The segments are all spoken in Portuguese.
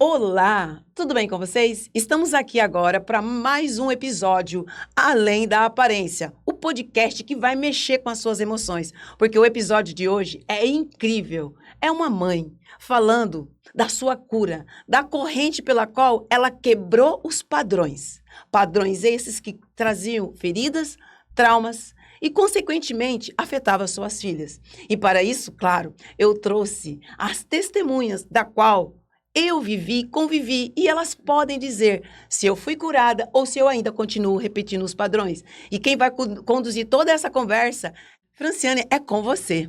Olá, tudo bem com vocês? Estamos aqui agora para mais um episódio Além da Aparência, o podcast que vai mexer com as suas emoções, porque o episódio de hoje é incrível. É uma mãe falando da sua cura, da corrente pela qual ela quebrou os padrões. Padrões esses que traziam feridas, traumas e, consequentemente, afetavam suas filhas. E para isso, claro, eu trouxe as testemunhas da qual eu vivi, convivi, e elas podem dizer se eu fui curada ou se eu ainda continuo repetindo os padrões. E quem vai conduzir toda essa conversa, Franciane, é com você.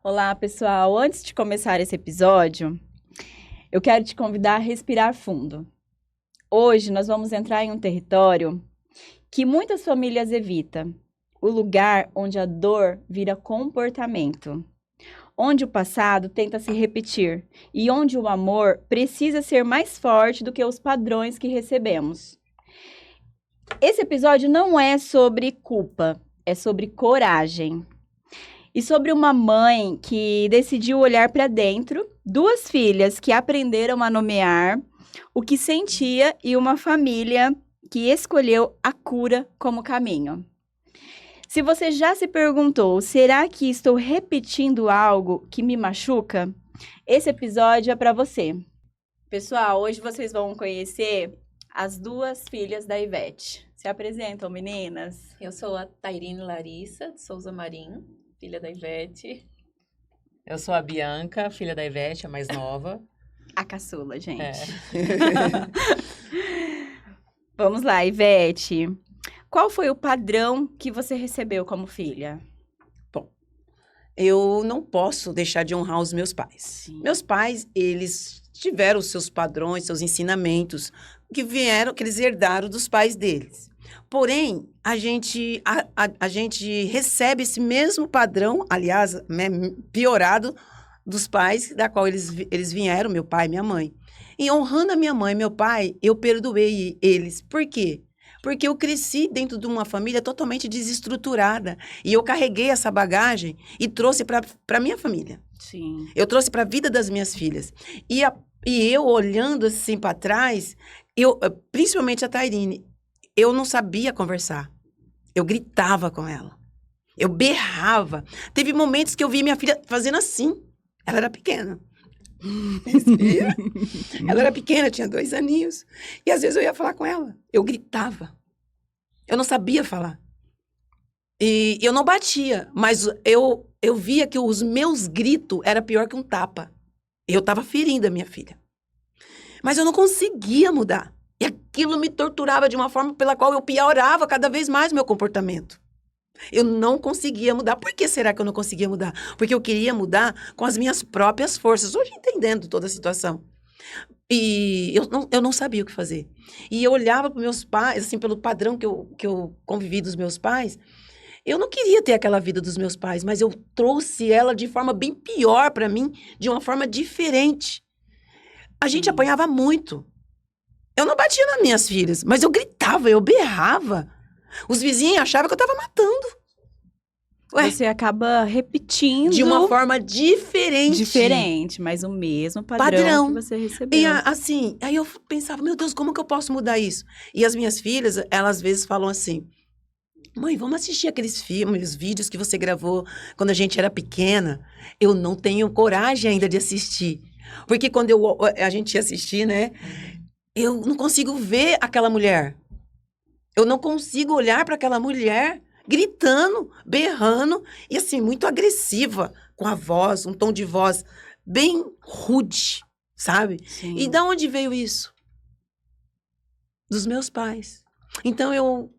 Olá, pessoal. Antes de começar esse episódio, eu quero te convidar a respirar fundo. Hoje nós vamos entrar em um território que muitas famílias evitam, o lugar onde a dor vira comportamento. Onde o passado tenta se repetir e onde o amor precisa ser mais forte do que os padrões que recebemos. Esse episódio não é sobre culpa, é sobre coragem. E sobre uma mãe que decidiu olhar para dentro, duas filhas que aprenderam a nomear o que sentia e uma família que escolheu a cura como caminho. Se você já se perguntou, será que estou repetindo algo que me machuca? Esse episódio é para você. Pessoal, hoje vocês vão conhecer as duas filhas da Ivete. Se apresentam, meninas. Eu sou a Tairine Larissa de Souza Marim, filha da Ivete. Eu sou a Bianca, filha da Ivete, a mais nova. A caçula, gente. Vamos lá, Ivete. Qual foi o padrão que você recebeu como filha? Bom, eu não posso deixar de honrar os meus pais. Sim. Meus pais, eles tiveram os seus padrões, seus ensinamentos, que eles herdaram dos pais deles. Porém, a gente recebe esse mesmo padrão, aliás, piorado, dos pais da qual eles vieram, meu pai e minha mãe. E honrando a minha mãe e meu pai, eu perdoei eles. Por quê? Porque eu cresci dentro de uma família totalmente desestruturada. E eu carreguei essa bagagem e trouxe para a minha família. Sim. Eu trouxe para a vida das minhas filhas. E eu, olhando assim para trás, principalmente a Tairine, eu não sabia conversar. Eu gritava com ela. Eu berrava. Teve momentos que eu vi minha filha fazendo assim. Ela era pequena. Ela era pequena, tinha 2 aninhos. E às vezes eu ia falar com ela. Eu gritava. Eu não sabia falar. E eu não batia, mas eu via que os meus gritos eram pior que um tapa. Eu estava ferindo a minha filha. Mas eu não conseguia mudar. E aquilo me torturava de uma forma pela qual eu piorava cada vez mais o meu comportamento. Eu não conseguia mudar. Por que será que eu não conseguia mudar? Porque eu queria mudar com as minhas próprias forças. Hoje, entendendo toda a situação. E eu não sabia o que fazer. E eu olhava para meus pais, assim, pelo padrão que eu convivi dos meus pais. Eu não queria ter aquela vida dos meus pais, mas eu trouxe ela de forma bem pior para mim, de uma forma diferente. A gente apanhava muito. Eu não batia nas minhas filhas, mas eu gritava, eu berrava. Os vizinhos achavam que eu estava matando. Ué, Você acaba repetindo. de uma forma diferente. Diferente, mas o mesmo padrão. Que você recebeu. E assim, aí eu pensava, meu Deus, como que eu posso mudar isso? E as minhas filhas, elas às vezes falam assim, mãe, vamos assistir aqueles filmes, vídeos que você gravou quando a gente era pequena. Eu não tenho coragem ainda de assistir. Porque quando a gente ia assistir, né, eu não consigo ver aquela mulher. Eu não consigo olhar para aquela mulher gritando, berrando e assim, muito agressiva, com a voz, um tom de voz bem rude, sabe? Sim. E da onde veio isso? Dos meus pais. Então, eu,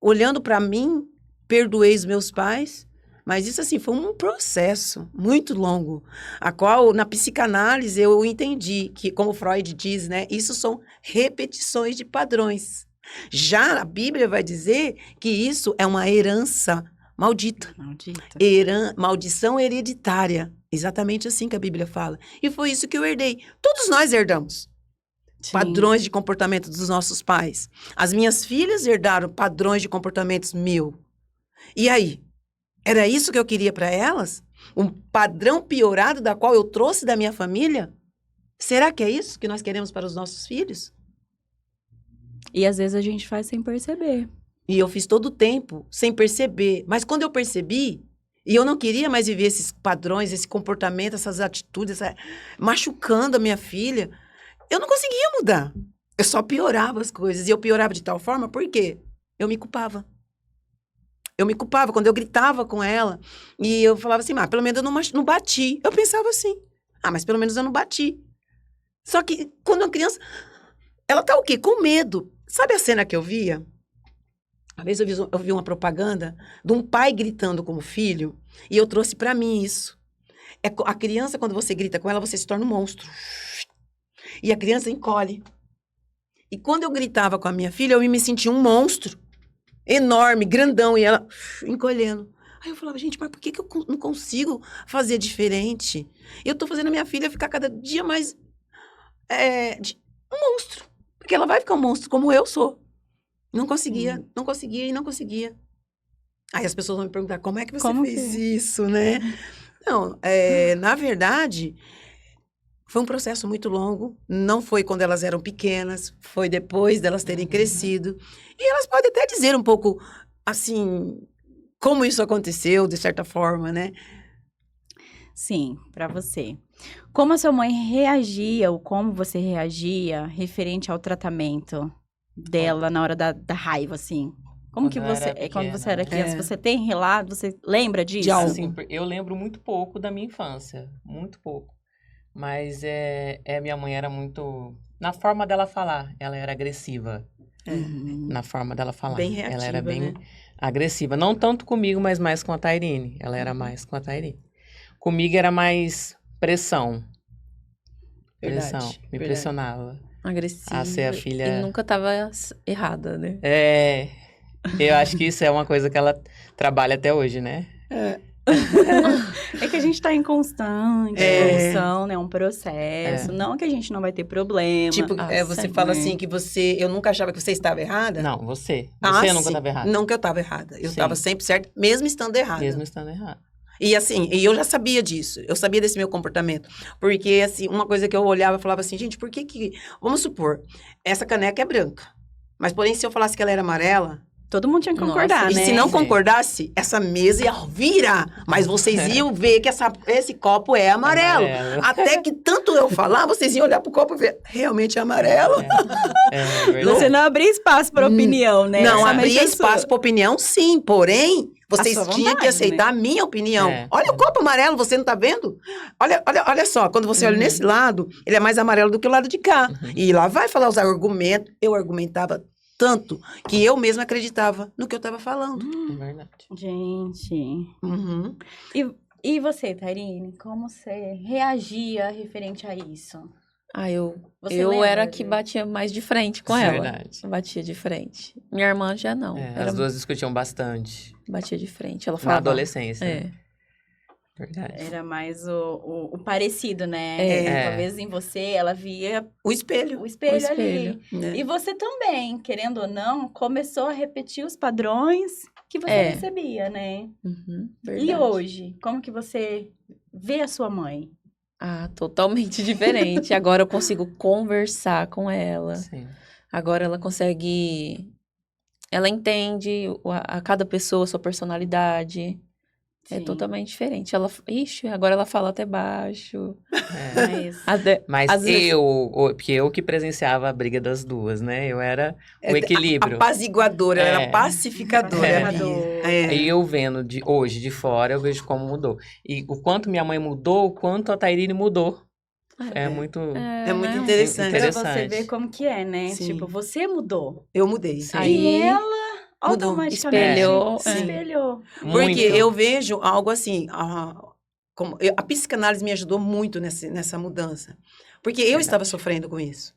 olhando para mim, perdoei os meus pais, mas isso assim, foi um processo muito longo, a qual, na psicanálise, eu entendi que, como Freud diz, né, isso são repetições de padrões. Já a Bíblia vai dizer que isso é uma herança maldita. Maldição hereditária. Exatamente assim que a Bíblia fala. E foi isso que eu herdei. Todos nós herdamos. Sim. Padrões de comportamento dos nossos pais. As minhas filhas herdaram padrões de comportamentos meu. E aí? Era isso que eu queria para elas? Um padrão piorado da qual eu trouxe da minha família? Será que é isso que nós queremos para os nossos filhos? E às vezes a gente faz sem perceber. E eu fiz todo o tempo, sem perceber. Mas quando eu percebi, e eu não queria mais viver esses padrões, esse comportamento, essas atitudes, machucando a minha filha, eu não conseguia mudar. Eu só piorava as coisas. E eu piorava de tal forma, por quê? Eu me culpava. Eu me culpava quando eu gritava com ela. E eu falava assim, pelo menos eu não bati. Eu pensava assim, mas pelo menos eu não bati. Só que quando uma criança, ela tá o quê? Com medo. Sabe a cena que eu via? Uma vez eu vi uma propaganda de um pai gritando com o filho, e eu trouxe pra mim isso. A criança, quando você grita com ela, você se torna um monstro. E a criança encolhe. E quando eu gritava com a minha filha, eu me sentia um monstro. Enorme, grandão, e ela encolhendo. Aí eu falava, gente, mas por que eu não consigo fazer diferente? Eu tô fazendo a minha filha ficar cada dia mais um monstro. Porque ela vai ficar um monstro como eu sou. Não conseguia, não conseguia e não conseguia. Aí as pessoas vão me perguntar, como é que você fez isso, né? Não, na verdade, foi um processo muito longo. Não foi quando elas eram pequenas, foi depois delas terem crescido. E elas podem até dizer um pouco, assim, como isso aconteceu, de certa forma, né? Sim, pra você. Como a sua mãe reagia, ou como você reagia referente ao tratamento dela na hora da raiva, assim? Como que você, quando você era criança, você tem relato, você lembra disso? De algo. Assim, eu lembro muito pouco da minha infância, muito pouco. Mas minha mãe era muito... Na forma dela falar, ela era agressiva. Na forma dela falar. Bem reativa, ela era bem né? agressiva. Não tanto comigo, mas mais com a Tairine. Ela era mais com a Tairine. Comigo era mais pressão. Verdade, Pressão. Me verdade. pressionava. Agressiva. A ser a filha... E nunca tava errada, né? Eu acho que isso é uma coisa que ela trabalha até hoje, né? É que a gente tá em constante evolução, né? Um processo. Não que a gente não vai ter problema. Tipo, você sempre, fala né? assim que eu nunca achava que você estava errada. Não, você. Você nunca sim. estava errada. Nunca eu estava errada. Eu Sim. estava sempre certa, mesmo estando errada. Mesmo estando errada. E assim, eu já sabia disso. Eu sabia desse meu comportamento. Porque, assim, uma coisa que eu olhava e falava assim, gente, por que... Vamos supor, essa caneca é branca. Mas, porém, se eu falasse que ela era amarela... Todo mundo tinha que concordar, E né? se não Sim. concordasse, essa mesa ia virar. Mas vocês iam ver que esse copo é amarelo. Até que tanto eu falar, vocês iam olhar pro copo e ver, realmente é amarelo. Verdade. Você não abria espaço para opinião, né? Não, Somente abria a sua. espaço para opinião, sim. Porém, vocês sua tinham vontade, que aceitar a minha opinião. Olha o copo amarelo, você não tá vendo? Olha só, quando você olha nesse lado, ele é mais amarelo do que o lado de cá. E lá vai falar os argumentos. Eu argumentava tanto que eu mesma acreditava no que eu estava falando. É verdade. Gente. Uhum. E você, Tairine, como você reagia referente a isso? Você Eu lembra era a que de- batia mais de frente com Isso é ela. verdade. Batia de frente. Minha irmã já não. As duas discutiam bastante. Batia de frente. Ela Na falava. adolescência. É. Verdade. Era mais o parecido, né? É. Talvez em você, ela via O espelho. o espelho, O espelho. ali. Né? E você também, querendo ou não, começou a repetir os padrões que você É. recebia, né? Uhum, E verdade. hoje, como que você vê a sua mãe? Totalmente diferente. Agora eu consigo conversar com ela. Sim. Agora ela consegue. Ela entende a cada pessoa, a sua personalidade. É Sim. totalmente diferente. Agora ela fala até baixo. Mas... Mas Às vezes- porque eu que presenciava a briga das duas, né? Eu era o equilíbrio. Apaziguadora, ela era É. pacificadora. É. a Bia. Aí eu vendo hoje, de fora, eu vejo como mudou. E o quanto minha mãe mudou, o quanto a Tairine mudou. É muito... É muito né? interessante. Pra você Interessante. ver como que é, né? Sim. Tipo, você mudou. Eu mudei. Sim. E ela Mudou. automaticamente Espelhou, sim. espelhou. Muito. Porque eu vejo algo assim, a psicanálise me ajudou muito nessa mudança. Porque eu estava sofrendo com isso.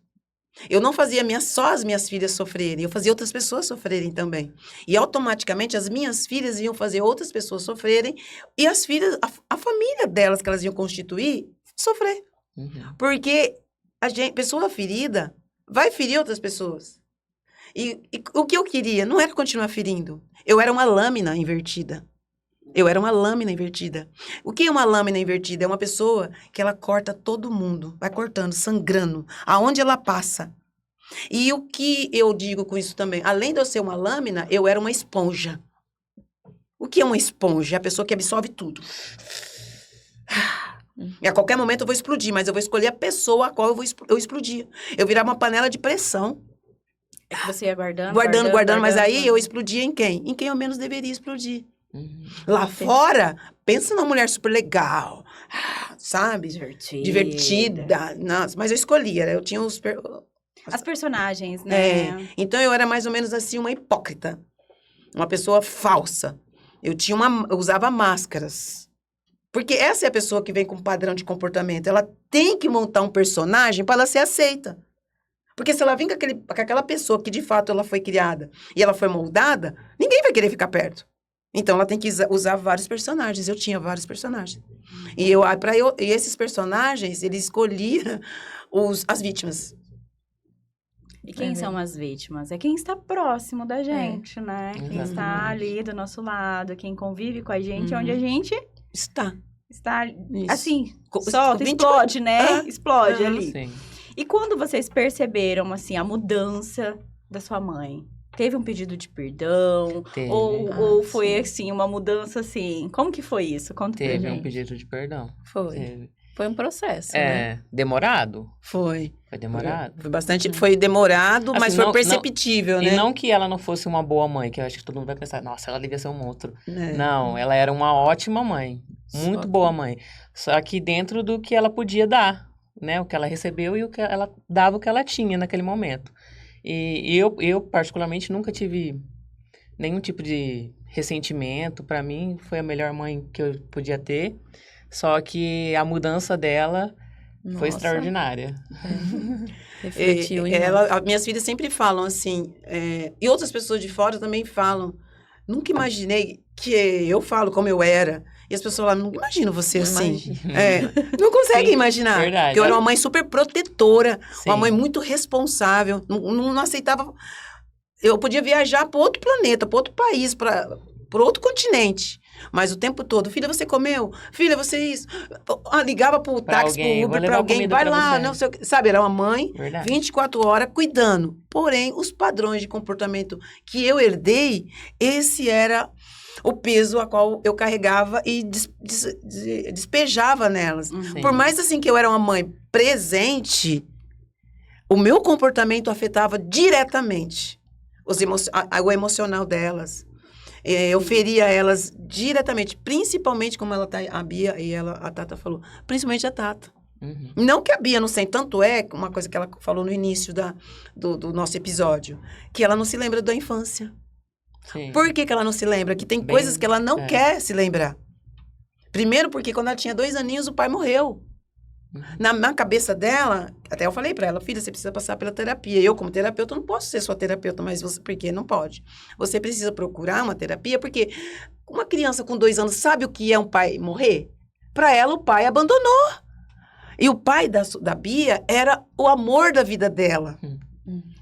Eu não fazia só as minhas filhas sofrerem, eu fazia outras pessoas sofrerem também. E automaticamente as minhas filhas iam fazer outras pessoas sofrerem e as filhas, a família delas que elas iam constituir, sofrer. Uhum. Porque pessoa ferida vai ferir outras pessoas. E o que eu queria não era continuar ferindo. Eu era uma lâmina invertida. Eu era uma lâmina invertida. O que é uma lâmina invertida? É uma pessoa que ela corta todo mundo, vai cortando, sangrando, aonde ela passa. E o que eu digo com isso também? Além de eu ser uma lâmina, eu era uma esponja. O que é uma esponja? É a pessoa que absorve tudo. E a qualquer momento eu vou explodir, mas eu vou escolher a pessoa a qual eu explodir. Eu virava uma panela de pressão, É que você ia guardando, guardando, mas aí eu explodia em quem? Em quem eu menos deveria explodir. Lá fora, pensa numa mulher super legal, sabe? Divertida. Nossa, mas eu escolhia, eu tinha As personagens, né? Então eu era mais ou menos assim uma hipócrita, uma pessoa falsa. Eu usava máscaras. Porque essa é a pessoa que vem com padrão de comportamento. Ela tem que montar um personagem para ela ser aceita. Porque se ela vir com aquela pessoa que de fato ela foi criada e ela foi moldada, ninguém vai querer ficar perto. Então ela tem que usar vários personagens. Eu tinha vários personagens. E esses personagens, eles escolhiam as vítimas. E quem são as vítimas? É quem está próximo da gente, né? Quem está ali do nosso lado, quem convive com a gente, onde a gente Está, Isso. Assim, solta, explode, né? Explode ali. Sim. E quando vocês perceberam, assim, a mudança da sua mãe? Teve um pedido de perdão? Teve. Ou foi, assim, uma mudança, assim... Como que foi isso? Conta pra Teve um gente. pedido de perdão. Foi. Teve. Foi um processo, né? É, demorado? Foi. Foi demorado. Foi bastante, foi demorado, Assim, mas foi não- perceptível, né? E não que ela não fosse uma boa mãe, que eu acho que todo mundo vai pensar, nossa, ela devia ser um monstro. É. Não, ela era uma ótima mãe. Muito Só boa mãe. Só que dentro do que ela podia dar, né? O que ela recebeu e o que ela dava, o que ela tinha naquele momento. E eu particularmente, nunca tive nenhum tipo de ressentimento. Pra mim, foi a melhor mãe que eu podia ter. Só que a mudança dela foi Nossa, extraordinária. refletiu em nós. Minhas filhas sempre falam assim, e outras pessoas de fora também falam. Nunca imaginei que eu falo como eu era. E as pessoas falam, nunca imagino você assim. Não consegue Sim, imaginar. verdade. Porque eu era uma mãe super protetora, Sim. uma mãe muito responsável. Não aceitava. Eu podia viajar para outro planeta, para outro país, para outro continente. Mas o tempo todo, filha, você comeu? Filha, você isso? Ligava pro Pra táxi, alguém, pro vou Uber, levar para alguém, comida vai pra lá, você. não sei o que. Sabe, era uma mãe Verdade. 24 horas cuidando. Porém, os padrões de comportamento que eu herdei, esse era o peso a qual eu carregava e despejava nelas. Sim. Por mais assim que eu era uma mãe presente, o meu comportamento afetava diretamente o emocional delas. Eu feria elas diretamente, principalmente como ela tá, a Bia e a Tata falou, principalmente a Tata. Uhum. Não que a Bia não sente, tanto é, uma coisa que ela falou no início do nosso episódio, que ela não se lembra da infância. Sim. Por que ela não se lembra? Que tem Bem, coisas que ela não é. quer se lembrar. Primeiro porque quando ela tinha 2 aninhos, o pai morreu. Uhum. Na cabeça dela, até eu falei pra ela, filha, você precisa passar pela terapia. Eu, como terapeuta, não posso ser sua terapeuta, mas você, porque não pode. Você precisa procurar uma terapia, porque uma criança com 2 anos sabe o que é um pai morrer? Pra ela, o pai abandonou. E o pai da Bia era o amor da vida dela.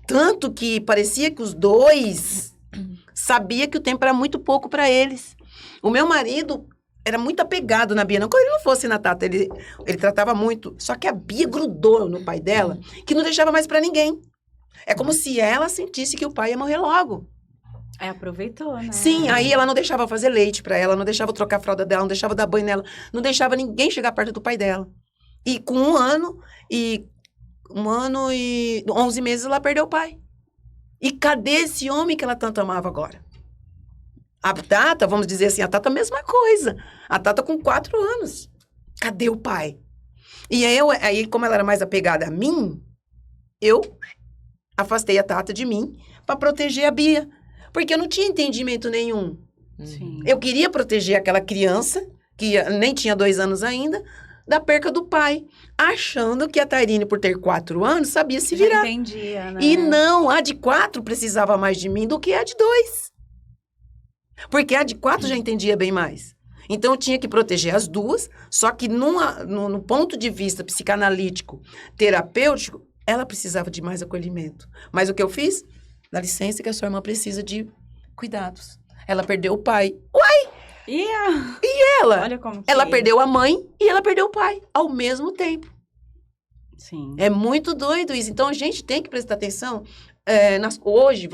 Tanto que parecia que os dois sabia que o tempo era muito pouco pra eles. O meu marido era muito apegado na Bia. Não que ele não fosse na Tata, ele tratava muito. Só que a Bia grudou no pai dela, que não deixava mais pra ninguém. É como se ela sentisse que o pai ia morrer logo. Aí aproveitou, né? Sim, aí ela não deixava eu fazer leite pra ela, não deixava eu trocar a fralda dela, não deixava eu dar banho nela, não deixava ninguém chegar perto do pai dela. E com 1 ano e 11 meses ela perdeu o pai. E cadê esse homem que ela tanto amava agora? A Tata, vamos dizer assim, a Tata a mesma coisa. A Tata com 4 anos. Cadê o pai? E aí, como ela era mais apegada a mim, eu afastei a Tata de mim para proteger a Bia. Porque eu não tinha entendimento nenhum. Sim. Eu queria proteger aquela criança, que nem tinha 2 anos ainda, da perca do pai. Achando que a Tairine, por ter 4 anos, sabia se Já virar. entendia, né? E não, a de 4 precisava mais de mim do que a de 2. Porque a de 4 já entendia bem mais. Então, eu tinha que proteger as duas, só que no ponto de vista psicanalítico, terapêutico, ela precisava de mais acolhimento. Mas o que eu fiz? Dá licença que a sua irmã precisa de cuidados. Ela perdeu o pai. Uai! Ela, olha como que... ela perdeu a mãe e ela perdeu o pai ao mesmo tempo. Sim. É muito doido isso. Então, a gente tem que prestar atenção. Hoje,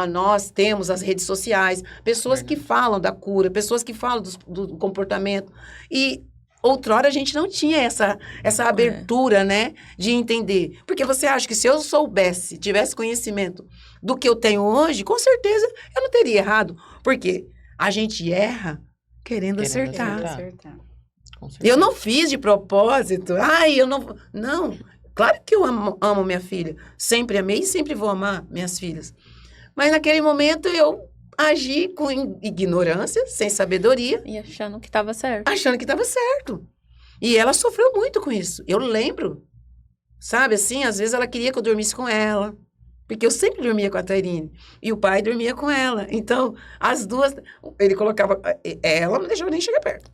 nós temos as redes sociais, pessoas que falam da cura, pessoas que falam do comportamento. E outrora a gente não tinha essa abertura, né, de entender. Porque você acha que se eu soubesse, tivesse conhecimento do que eu tenho hoje, com certeza eu não teria errado. Porque a gente erra querendo acertar. Querendo acertar. Com certeza. Eu não fiz de propósito. Ai, eu não... Não. Claro que eu amo minha filha. Sempre amei e sempre vou amar minhas filhas. Mas naquele momento eu agi com ignorância, sem sabedoria, E achando que tava certo. achando que estava certo. E ela sofreu muito com isso. Eu lembro. Sabe, assim, às vezes ela queria que eu dormisse com ela. Porque eu sempre dormia com a Tairine. E o pai dormia com ela. Então, as duas... Ele colocava... Ela não deixava nem chegar perto.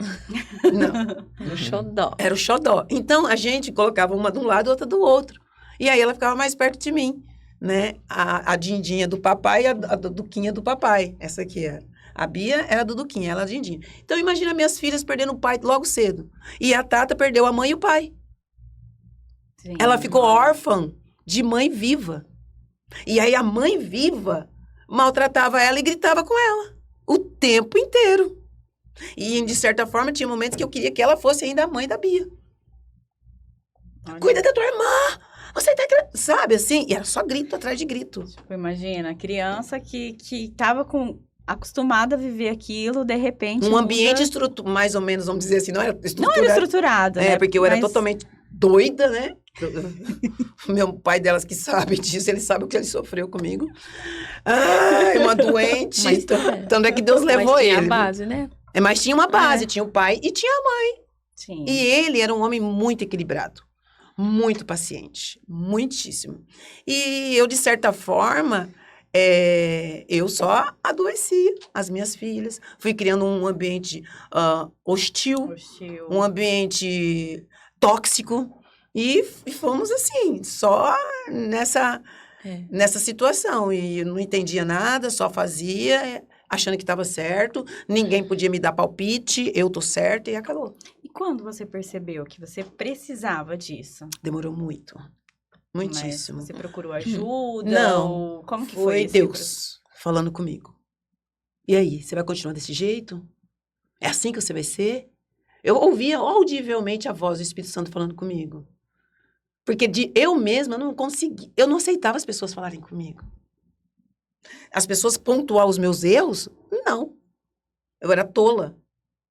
Não. No xodó. Era o xodó. Então, a gente colocava uma de um lado e outra do outro. E aí, ela ficava mais perto de mim, né? A Dindinha do papai e a Duquinha do papai. Essa aqui era. A Bia era do Duquinha, ela a Dindinha. Então, imagina minhas filhas perdendo o pai logo cedo. E a Tata perdeu a mãe e o pai. Sim. Ela ficou órfã de mãe viva. E aí, a mãe viva maltratava ela e gritava com ela. O tempo inteiro. E, de certa forma, tinha momentos que eu queria que ela fosse ainda a mãe da Bia. Olha, Cuida da tua irmã! Você tá... Sabe, assim? E era só grito atrás de grito. tipo, imagina, criança que tava acostumada a viver aquilo, de repente Um muda. ambiente mais ou menos, vamos dizer assim, não era Não estruturado. era estruturado, né? Porque eu era Mas- totalmente doida, né? Meu pai delas que sabe disso, ele sabe o que ele sofreu comigo. Ai, uma doente. Mas Tanto é que Deus levou Mas tinha ele. a base, né? Mas tinha uma base, tinha o pai e tinha a mãe. Sim. E ele era um homem muito equilibrado, muito paciente, muitíssimo. E eu, de certa forma, eu só adoecia as minhas filhas. Fui criando um ambiente hostil, Hostil. um ambiente tóxico. E fomos assim, só nessa situação. E eu não entendia nada, só fazia, achando que estava certo. Ninguém podia me dar palpite, eu tô certa e acabou. E quando você percebeu que você precisava disso? Demorou muito. Muitíssimo. Mas você procurou ajuda? Não. Ou como que foi Foi esse Deus falando comigo. E aí, você vai continuar desse jeito? É assim que você vai ser? Eu ouvia audivelmente a voz do Espírito Santo falando comigo. Porque eu mesma não conseguia, eu não aceitava as pessoas falarem comigo. As pessoas pontuar os meus erros? Não. Eu era tola.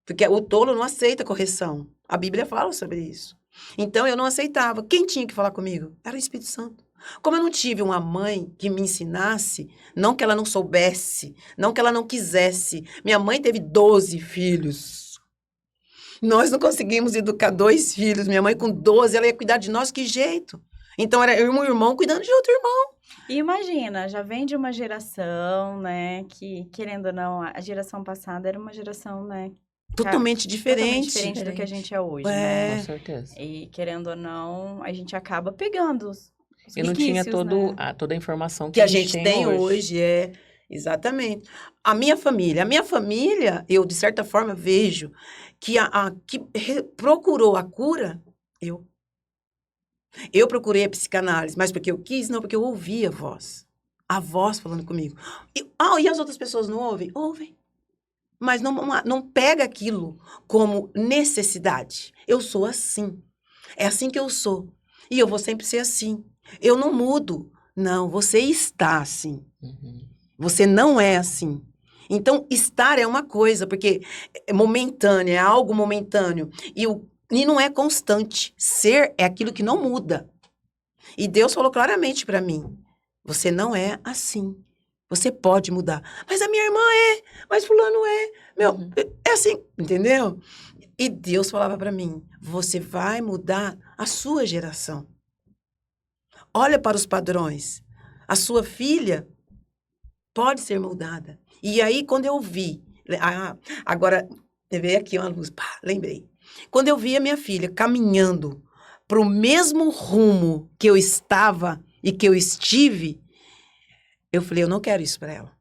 Porque o tolo não aceita correção. A Bíblia fala sobre isso. Então, eu não aceitava. Quem tinha que falar comigo? Era o Espírito Santo. Como eu não tive uma mãe que me ensinasse, não que ela não soubesse, não que ela não quisesse. Minha mãe teve 12 filhos. Nós não conseguimos educar 2 filhos. Minha mãe com 12, ela ia cuidar de nós, que jeito? Então, era eu e um irmão cuidando de outro irmão. E imagina, já vem de uma geração, né, que, querendo ou não, a geração passada era uma geração, né, Totalmente diferente. totalmente diferente do que a gente é hoje, É. né? Com certeza. E, querendo ou não, a gente acaba pegando os E não tinha resquícios, né? toda a informação Que a gente tem hoje, exatamente. A minha família, eu, de certa forma, vejo que procurou a cura, eu. Eu procurei a psicanálise, mas porque eu quis? Não, porque eu ouvi a voz falando comigo. E as outras pessoas não ouvem? Ouvem. Mas não pega aquilo como necessidade. Eu sou assim. É assim que eu sou. E eu vou sempre ser assim. Eu não mudo. Não, você está assim. Uhum. Você não é assim. Então, estar é uma coisa, porque é momentâneo, é algo momentâneo. E não é constante. Ser é aquilo que não muda. E Deus falou claramente para mim: você não é assim. Você pode mudar. Mas a minha irmã é, mas fulano é. Meu, é assim, entendeu? E Deus falava para mim: você vai mudar a sua geração. Olha para os padrões. A sua filha pode ser moldada. E aí, quando eu vi... agora, veio aqui uma luz. Pá, lembrei. Quando eu vi a minha filha caminhando para o mesmo rumo que eu estava e que eu estive, eu falei, eu não quero isso para ela.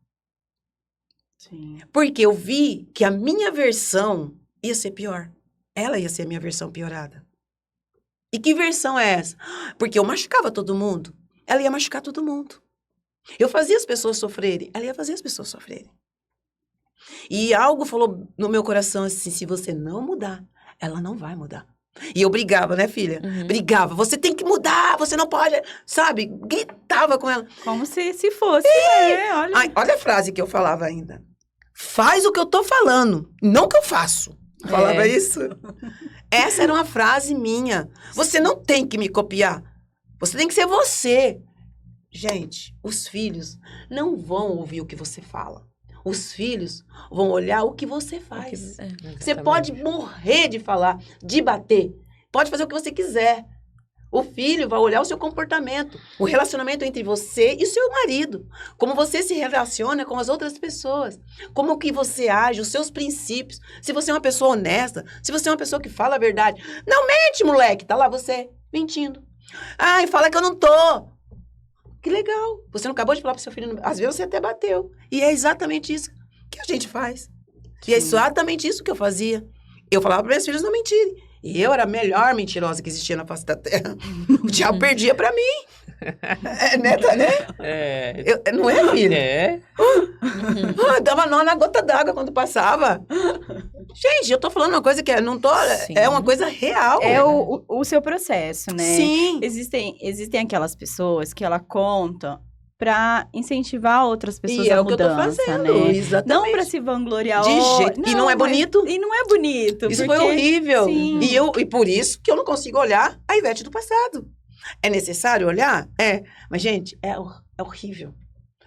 Sim. Porque eu vi que a minha versão ia ser pior. Ela ia ser a minha versão piorada. E que versão é essa? Porque eu machucava todo mundo. Ela ia machucar todo mundo. Eu fazia as pessoas sofrerem. Ela ia fazer as pessoas sofrerem. E algo falou no meu coração assim, se você não mudar, ela não vai mudar. E eu brigava, né, filha? Uhum. Brigava. Você tem que mudar, você não pode, sabe? Gritava com ela. Como se fosse, né? Olha. Ai, olha a frase que eu falava ainda. Faz o que eu tô falando, não o que eu faço. Eu falava isso. Essa era uma frase minha. Você não tem que me copiar. Você tem que ser você. Gente, os filhos não vão ouvir o que você fala. Os filhos vão olhar o que você faz. Você pode morrer de falar, de bater. Pode fazer o que você quiser. O filho vai olhar o seu comportamento, o relacionamento entre você e seu marido. Como você se relaciona com as outras pessoas. Como que você age, os seus princípios. Se você é uma pessoa honesta, se você é uma pessoa que fala a verdade. Não mente, moleque. Tá lá você mentindo. Ai, fala que eu não tô. Que legal. Você não acabou de falar pro seu filho. Às vezes você até bateu. E é exatamente isso que a gente faz. E é exatamente isso que eu fazia. Eu falava para meus filhos não mentirem. E eu era a melhor mentirosa que existia na face da terra. O diabo perdia pra mim. É, né? Não é, filha? É. Dava nó na gota d'água quando passava. Gente, eu tô falando uma coisa que não tô... Sim. É uma coisa real. É o seu processo, né? Sim. Existem aquelas pessoas que ela conta pra incentivar outras pessoas E é à o que eu tô mudança, fazendo, né? exatamente. Não pra se vangloriar. De jeito. E não é mas- bonito. E não é bonito. Isso porque- foi horrível. Sim. E por isso que eu não consigo olhar a Ivete do passado. É necessário olhar? É. Mas, gente, é horrível.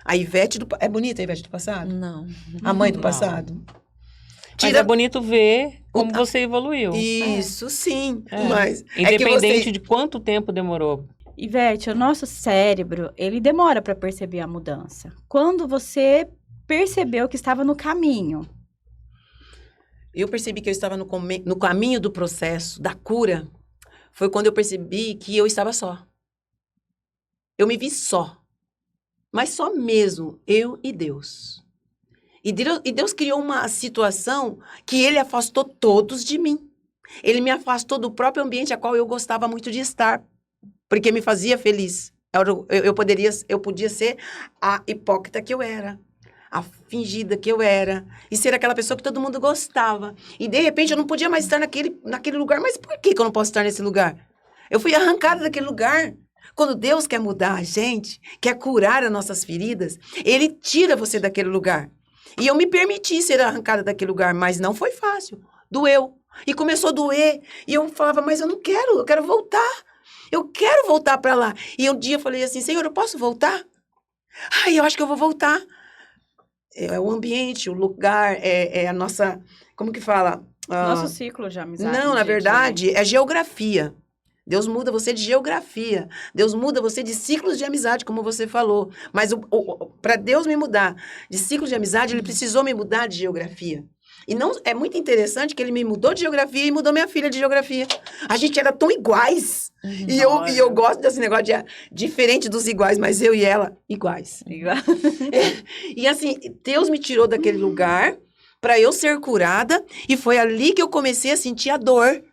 A Ivete É bonita a Ivete do passado? Não. A mãe do Não. passado? Mas é bonito ver como você evoluiu. Isso, sim. É. Mas Independente de quanto tempo demorou. Ivete, o nosso cérebro, ele demora pra perceber a mudança. Quando você percebeu que estava no caminho. Eu percebi que eu estava no caminho do processo, da cura. Foi quando eu percebi que eu estava só. Eu me vi só. Mas só mesmo, eu e Deus. E Deus criou uma situação que Ele afastou todos de mim. Ele me afastou do próprio ambiente a qual eu gostava muito de estar. Porque me fazia feliz. Eu podia ser a hipócrita que eu era. A fingida que eu era. E ser aquela pessoa que todo mundo gostava. E, de repente, eu não podia mais estar naquele lugar. Mas por que eu não posso estar nesse lugar? Eu fui arrancada daquele lugar. Quando Deus quer mudar a gente, quer curar as nossas feridas, Ele tira você daquele lugar. E eu me permiti ser arrancada daquele lugar, mas não foi fácil. Doeu. E começou a doer. E eu falava, mas eu quero voltar. Eu quero voltar para lá. E um dia eu falei assim, Senhor, eu posso voltar? Ai, eu acho que eu vou voltar. É o ambiente, o lugar, é a nossa... Como que fala? Nosso ciclo de amizade. Não, na verdade, é geografia. Deus muda você de geografia. Deus muda você de ciclos de amizade, como você falou. Mas para Deus me mudar de ciclos de amizade, Ele precisou me mudar de geografia. E não, é muito interessante que Ele me mudou de geografia e mudou minha filha de geografia. A gente era tão iguais. E eu gosto desse negócio de diferente dos iguais, mas eu e ela, iguais. E assim, Deus me tirou daquele lugar para eu ser curada. E foi ali que eu comecei a sentir a dor.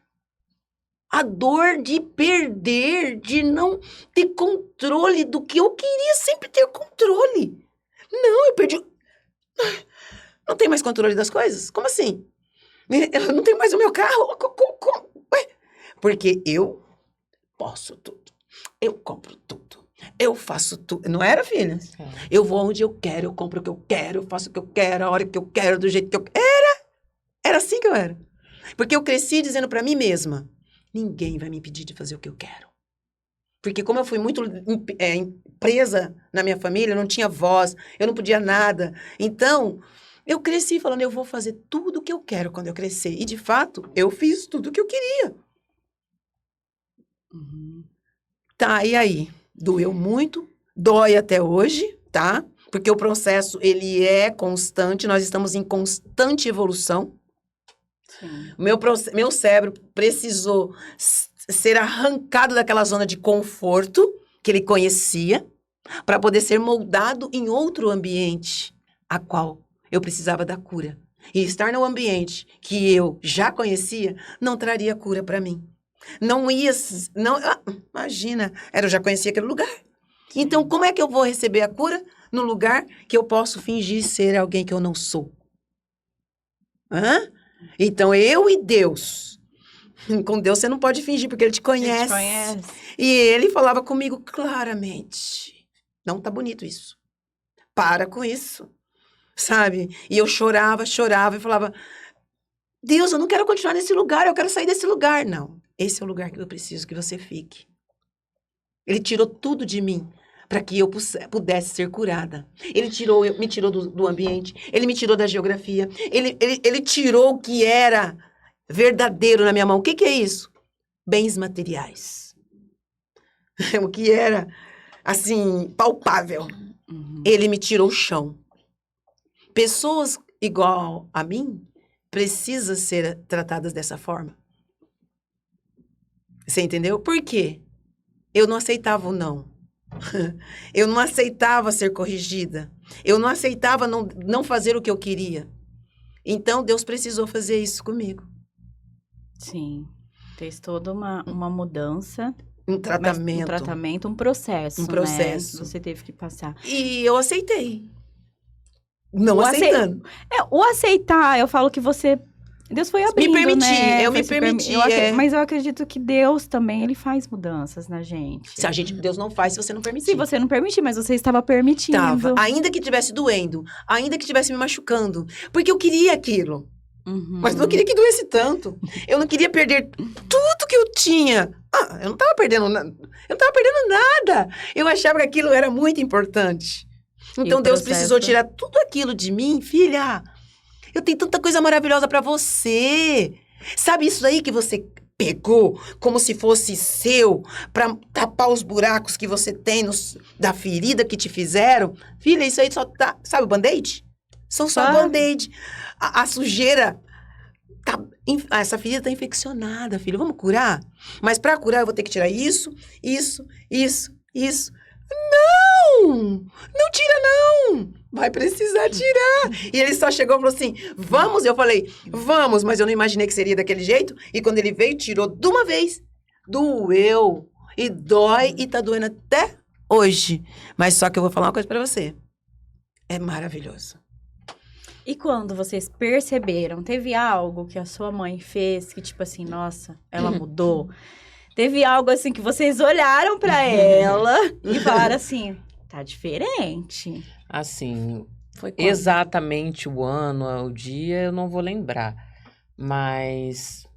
A dor de perder, de não ter controle do que eu queria sempre ter controle. Não, eu perdi. Não tenho mais controle das coisas? Como assim? Eu não tenho mais o meu carro? Ué? Porque eu posso tudo. Eu compro tudo. Eu faço tudo. Não era, filha? Eu vou onde eu quero, eu compro o que eu quero, eu faço o que eu quero, a hora que eu quero, do jeito que eu quero. Era assim que eu era. Porque eu cresci dizendo pra mim mesma, ninguém vai me impedir de fazer o que eu quero. Porque como eu fui muito presa na minha família, eu não tinha voz, eu não podia nada. Então, eu cresci falando, eu vou fazer tudo o que eu quero quando eu crescer. E, de fato, eu fiz tudo o que eu queria. Tá, e aí? Doeu muito, dói até hoje, tá? Porque o processo, ele é constante, nós estamos em constante evolução. Sim. Meu cérebro precisou ser arrancado daquela zona de conforto que ele conhecia para poder ser moldado em outro ambiente a qual Eu precisava da cura. E estar no ambiente que eu já conhecia não traria cura para mim. Não ia... Não, imagina, eu já conhecia aquele lugar. Então, como é que eu vou receber a cura no lugar que eu posso fingir ser alguém que eu não sou? Hã? Então, eu e Deus. Com Deus você não pode fingir, porque Ele te conhece. Ele te conhece. E Ele falava comigo claramente. Não tá bonito isso. Para com isso. Sabe? E eu chorava e falava, Deus, eu não quero continuar nesse lugar, eu quero sair desse lugar. Não, esse é o lugar que eu preciso que você fique. Ele tirou tudo de mim para que eu pudesse ser curada. Ele me tirou do ambiente, ele me tirou da geografia, ele tirou o que era verdadeiro na minha mão. O que é isso? Bens materiais. O que era, assim, palpável. Ele me tirou o chão. Pessoas igual a mim precisam ser tratadas dessa forma. Você entendeu? Por quê? Eu não aceitava o não. Eu não aceitava ser corrigida. Eu não aceitava não fazer o que eu queria. Então, Deus precisou fazer isso comigo. Sim. Fez toda uma mudança. Um tratamento. Um tratamento, um processo. Um processo. Né? Você teve que passar. E eu aceitei. Não aceitando. O aceitar, eu falo que você... Deus foi abrindo, Me permiti, né? eu me permiti. Mas eu acredito que Deus também, Ele faz mudanças na gente. Deus não faz se você não permitir. Se você não permitir, mas você estava permitindo. Tava. Ainda que estivesse doendo, ainda que estivesse me machucando. Porque eu queria aquilo. Uhum. Mas não queria que doesse tanto. Eu não queria perder tudo que eu tinha. Eu não tava perdendo nada. Eu não tava perdendo nada. Eu achava que aquilo era muito importante. Então Deus precisou tirar tudo aquilo de mim, filha. Eu tenho tanta coisa maravilhosa pra você. Sabe isso aí que você pegou como se fosse seu pra tapar os buracos que você tem da ferida que te fizeram? Filha, isso aí só tá... Sabe o band-aid? São só band-aid. A sujeira... essa ferida tá infeccionada, filho. Vamos curar? Mas pra curar eu vou ter que tirar isso. Não! Não tira, não! Vai precisar tirar. E ele só chegou e falou assim, vamos? Eu falei, vamos, mas eu não imaginei que seria daquele jeito. E quando ele veio, tirou de uma vez. Doeu. E dói, e tá doendo até hoje. Mas só que eu vou falar uma coisa pra você. É maravilhoso. E quando vocês perceberam, teve algo que a sua mãe fez que, tipo assim, nossa, ela mudou? Teve algo assim que vocês olharam pra ela e falaram assim, tá diferente. Assim, Foi quando? exatamente o ano, o dia, eu não vou lembrar. Mas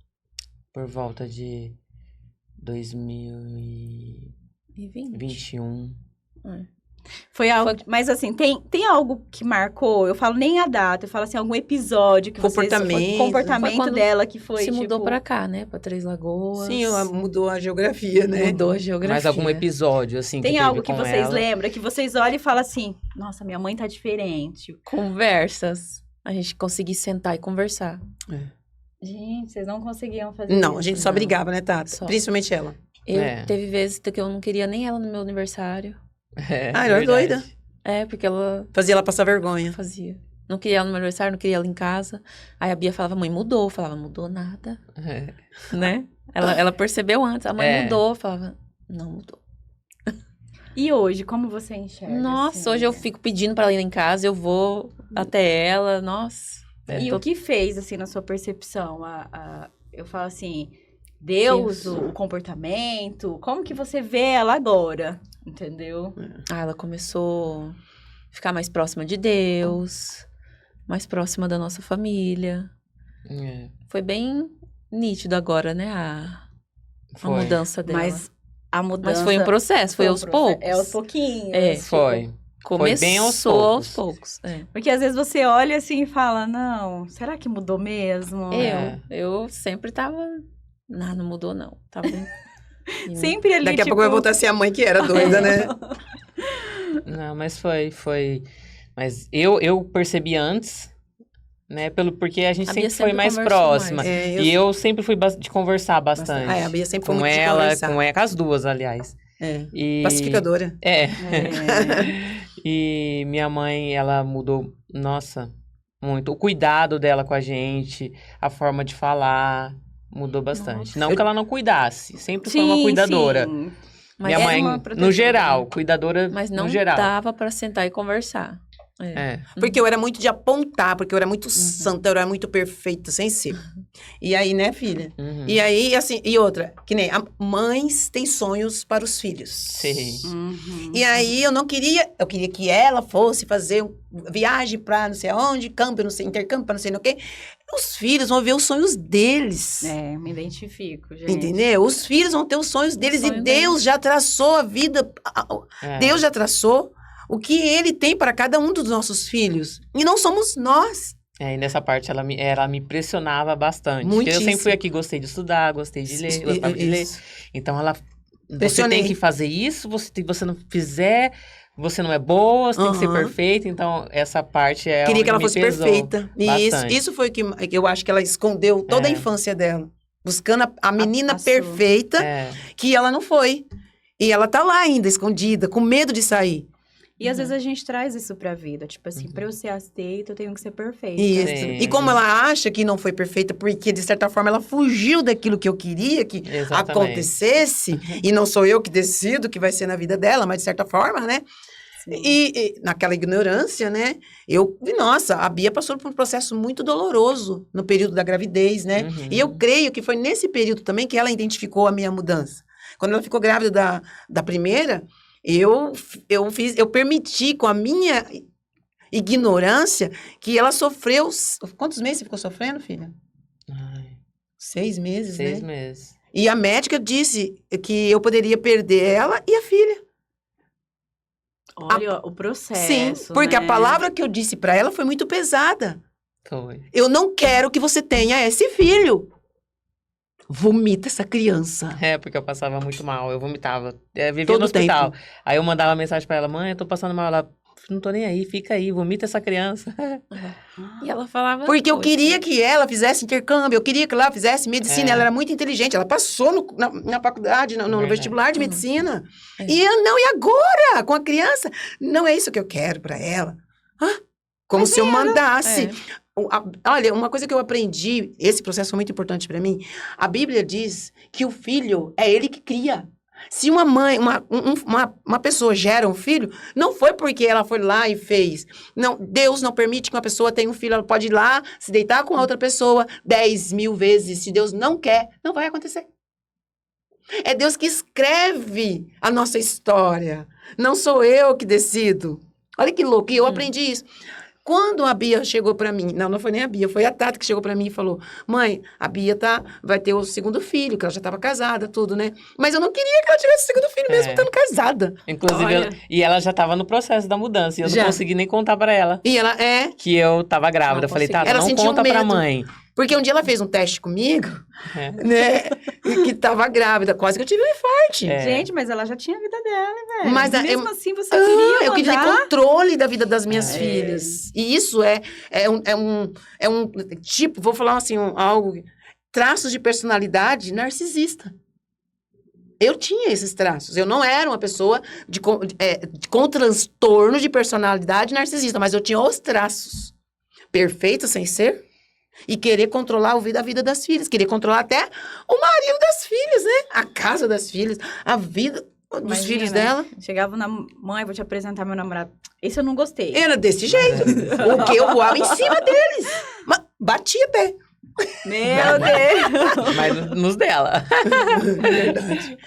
por volta de 2021. 2020. Foi algo, mas assim, tem algo que marcou, eu falo nem a data, eu falo assim, algum episódio que Comportamento. comportamento Foi quando dela que foi, Se mudou tipo, pra cá, né? Pra Três Lagoas. Sim, mudou a geografia, né? Mudou a geografia. Mas algum episódio, assim, Tem que algo teve que com vocês ela. lembram, que vocês olham e falam assim, nossa, minha mãe tá diferente. Conversas. A gente conseguir sentar e conversar. Gente, vocês não conseguiam fazer Não, isso. a gente só brigava, né, Tata? Só. Principalmente ela. Teve vezes que eu não queria nem ela no meu aniversário. Era verdade. doida. Porque ela Fazia ela passar vergonha. fazia. Não queria ela no meu aniversário, não queria ela em casa. Aí a Bia falava, mãe, mudou. Eu falava, mudou nada, É. né? Ela percebeu antes. A mãe mudou. Eu falava, não mudou. E hoje, como você enxerga? Nossa, assim, hoje eu fico pedindo pra ela ir em casa. Eu vou até ela. Nossa. E o que fez, assim, na sua percepção? Eu falo assim, Deus, o comportamento, como que você vê ela agora? Entendeu? Ela começou a ficar mais próxima de Deus, mais próxima da nossa família. É. Foi bem nítido agora, né? A Foi. mudança dela. Mas a mudança... Mas foi um processo, foi aos poucos. É aos pouquinhos. É, tipo, Foi. Começou bem aos aos poucos. poucos. É. Porque às vezes você olha assim e fala, não, será que mudou mesmo? Eu sempre tava... Não mudou não. Tava... Sempre ali, Daqui a pouco vai voltar a ser a mãe que era doida, né? Não, mas foi. Mas eu percebi antes, né? Porque a gente A sempre Bia foi sempre mais conversou próxima. mais. E eu sempre fui de conversar bastante. A Bia sempre foi Com muito de ela, conversar. com as duas, aliás. E... Pacificadora. É. É. E minha mãe, ela mudou, nossa, Muito. O cuidado dela com a gente, a forma de falar, mudou bastante. Não que ela não cuidasse, sempre foi uma cuidadora. Sim. Mas Minha era mãe, uma no protetora, geral, né? cuidadora Mas não no geral. dava pra sentar e conversar. É. Porque eu era muito de apontar, porque eu era muito santa, eu era muito perfeita, sem ser. E aí, né, filha? Uhum. E aí, assim, e outra, que nem mães têm sonhos para os filhos. Sim. Uhum. E aí eu queria que ela fosse fazer viagem pra não sei aonde, câmbio, não sei, intercâmbio pra não sei no quê. Os filhos vão ver os sonhos deles. É, me identifico, gente. Entendeu? Os filhos vão ter os sonhos deles e sonho Deus já traçou a vida. É. Deus já traçou o que ele tem para cada um dos nossos filhos. E não somos nós. É, e nessa parte ela me pressionava bastante. Porque eu Muitíssimo. sempre fui aqui, gostei de estudar, gostei de ler, gostava de ler. Isso. Então ela. Você Pressionei. tem que fazer isso, você não fizer, você não é boa, você tem que ser Aham. perfeita. Então, essa parte é. Queria onde que ela me fosse pesou perfeita. E bastante. isso foi o que eu acho que ela escondeu toda a É. infância dela. Buscando a menina a sua. perfeita, É. que ela não foi. E ela tá lá ainda, escondida, com medo de sair. E às vezes a gente traz isso pra vida. Tipo assim, pra eu ser aceita, eu tenho que ser perfeita. Isso. Sim. E como ela acha que não foi perfeita, porque de certa forma ela fugiu daquilo que eu queria que Exatamente. acontecesse, e não sou eu que decido o que vai ser na vida dela, mas de certa forma, né? Sim. E naquela ignorância, né? Nossa, a Bia passou por um processo muito doloroso no período da gravidez, né? Uhum. E eu creio que foi nesse período também que ela identificou a minha mudança. Quando ela ficou grávida da primeira, eu permiti com a minha ignorância que ela sofreu. Quantos meses você ficou sofrendo, filha? Ai, 6 meses, 6 né? meses. E a médica disse que eu poderia perder ela e a filha. Olha o processo. Sim, porque a né? palavra que eu disse pra ela foi muito pesada. Foi. Eu não quero que você tenha esse filho. Vomita essa criança. É, porque eu passava muito mal, eu vomitava. Vivia Todo no hospital. tempo. Aí eu mandava mensagem pra ela, mãe, eu tô passando mal. Ela, não tô nem aí, fica aí, vomita essa criança. E ela falava... Porque eu "Oi, queria que ela fizesse intercâmbio, eu queria que ela fizesse medicina. É. Ela era muito inteligente, ela passou na faculdade, no Verdade. vestibular de medicina. É. E agora? Com a criança? Não é isso que eu quero pra ela. Como se eu mandasse. É. Olha, uma coisa que eu aprendi, esse processo foi muito importante pra mim. A Bíblia diz que o filho é ele que cria. Se uma mãe, uma pessoa gera um filho, não foi porque ela foi lá e fez. Não, Deus não permite que uma pessoa tenha um filho. Ela pode ir lá, se deitar com a outra pessoa 10.000 vezes. Se Deus não quer, não vai acontecer. É Deus que escreve a nossa história. Não sou eu que decido. Olha que louco. E eu aprendi isso. Quando a Bia chegou pra mim, não foi nem a Bia, foi a Tata que chegou pra mim e falou, mãe, a Bia vai ter o segundo filho, que ela já estava casada, tudo, né? Mas eu não queria que ela tivesse o segundo filho mesmo estando casada. Inclusive, Olha. e ela já tava no processo da mudança, e eu Já. não consegui nem contar pra ela E ela que eu tava grávida. Não Eu falei, consegui. Tata, Ela não sentiu conta pra medo. mãe. porque um dia ela fez um teste comigo, É. né? E que tava grávida, quase que eu tive um infarte. É. Gente, mas ela já tinha a vida dela, velho. Mas Mesmo assim, você queria Eu queria ter mandar? controle da vida das minhas É. filhas. E isso é um tipo, vou falar assim, algo, traços de personalidade narcisista. Eu tinha esses traços. Eu não era uma pessoa com transtorno de personalidade narcisista, mas eu tinha os traços. Perfeita sem ser. E querer controlar a vida das filhas. Querer controlar até o marido das filhas, né? A casa das filhas. A vida dos Imagina, filhos dela. Chegava na mãe, vou te apresentar meu namorado. Esse eu não gostei. Era desse jeito. O que eu voava em cima deles. Mas batia até. Meu Deus! Mas nos dela. Verdade.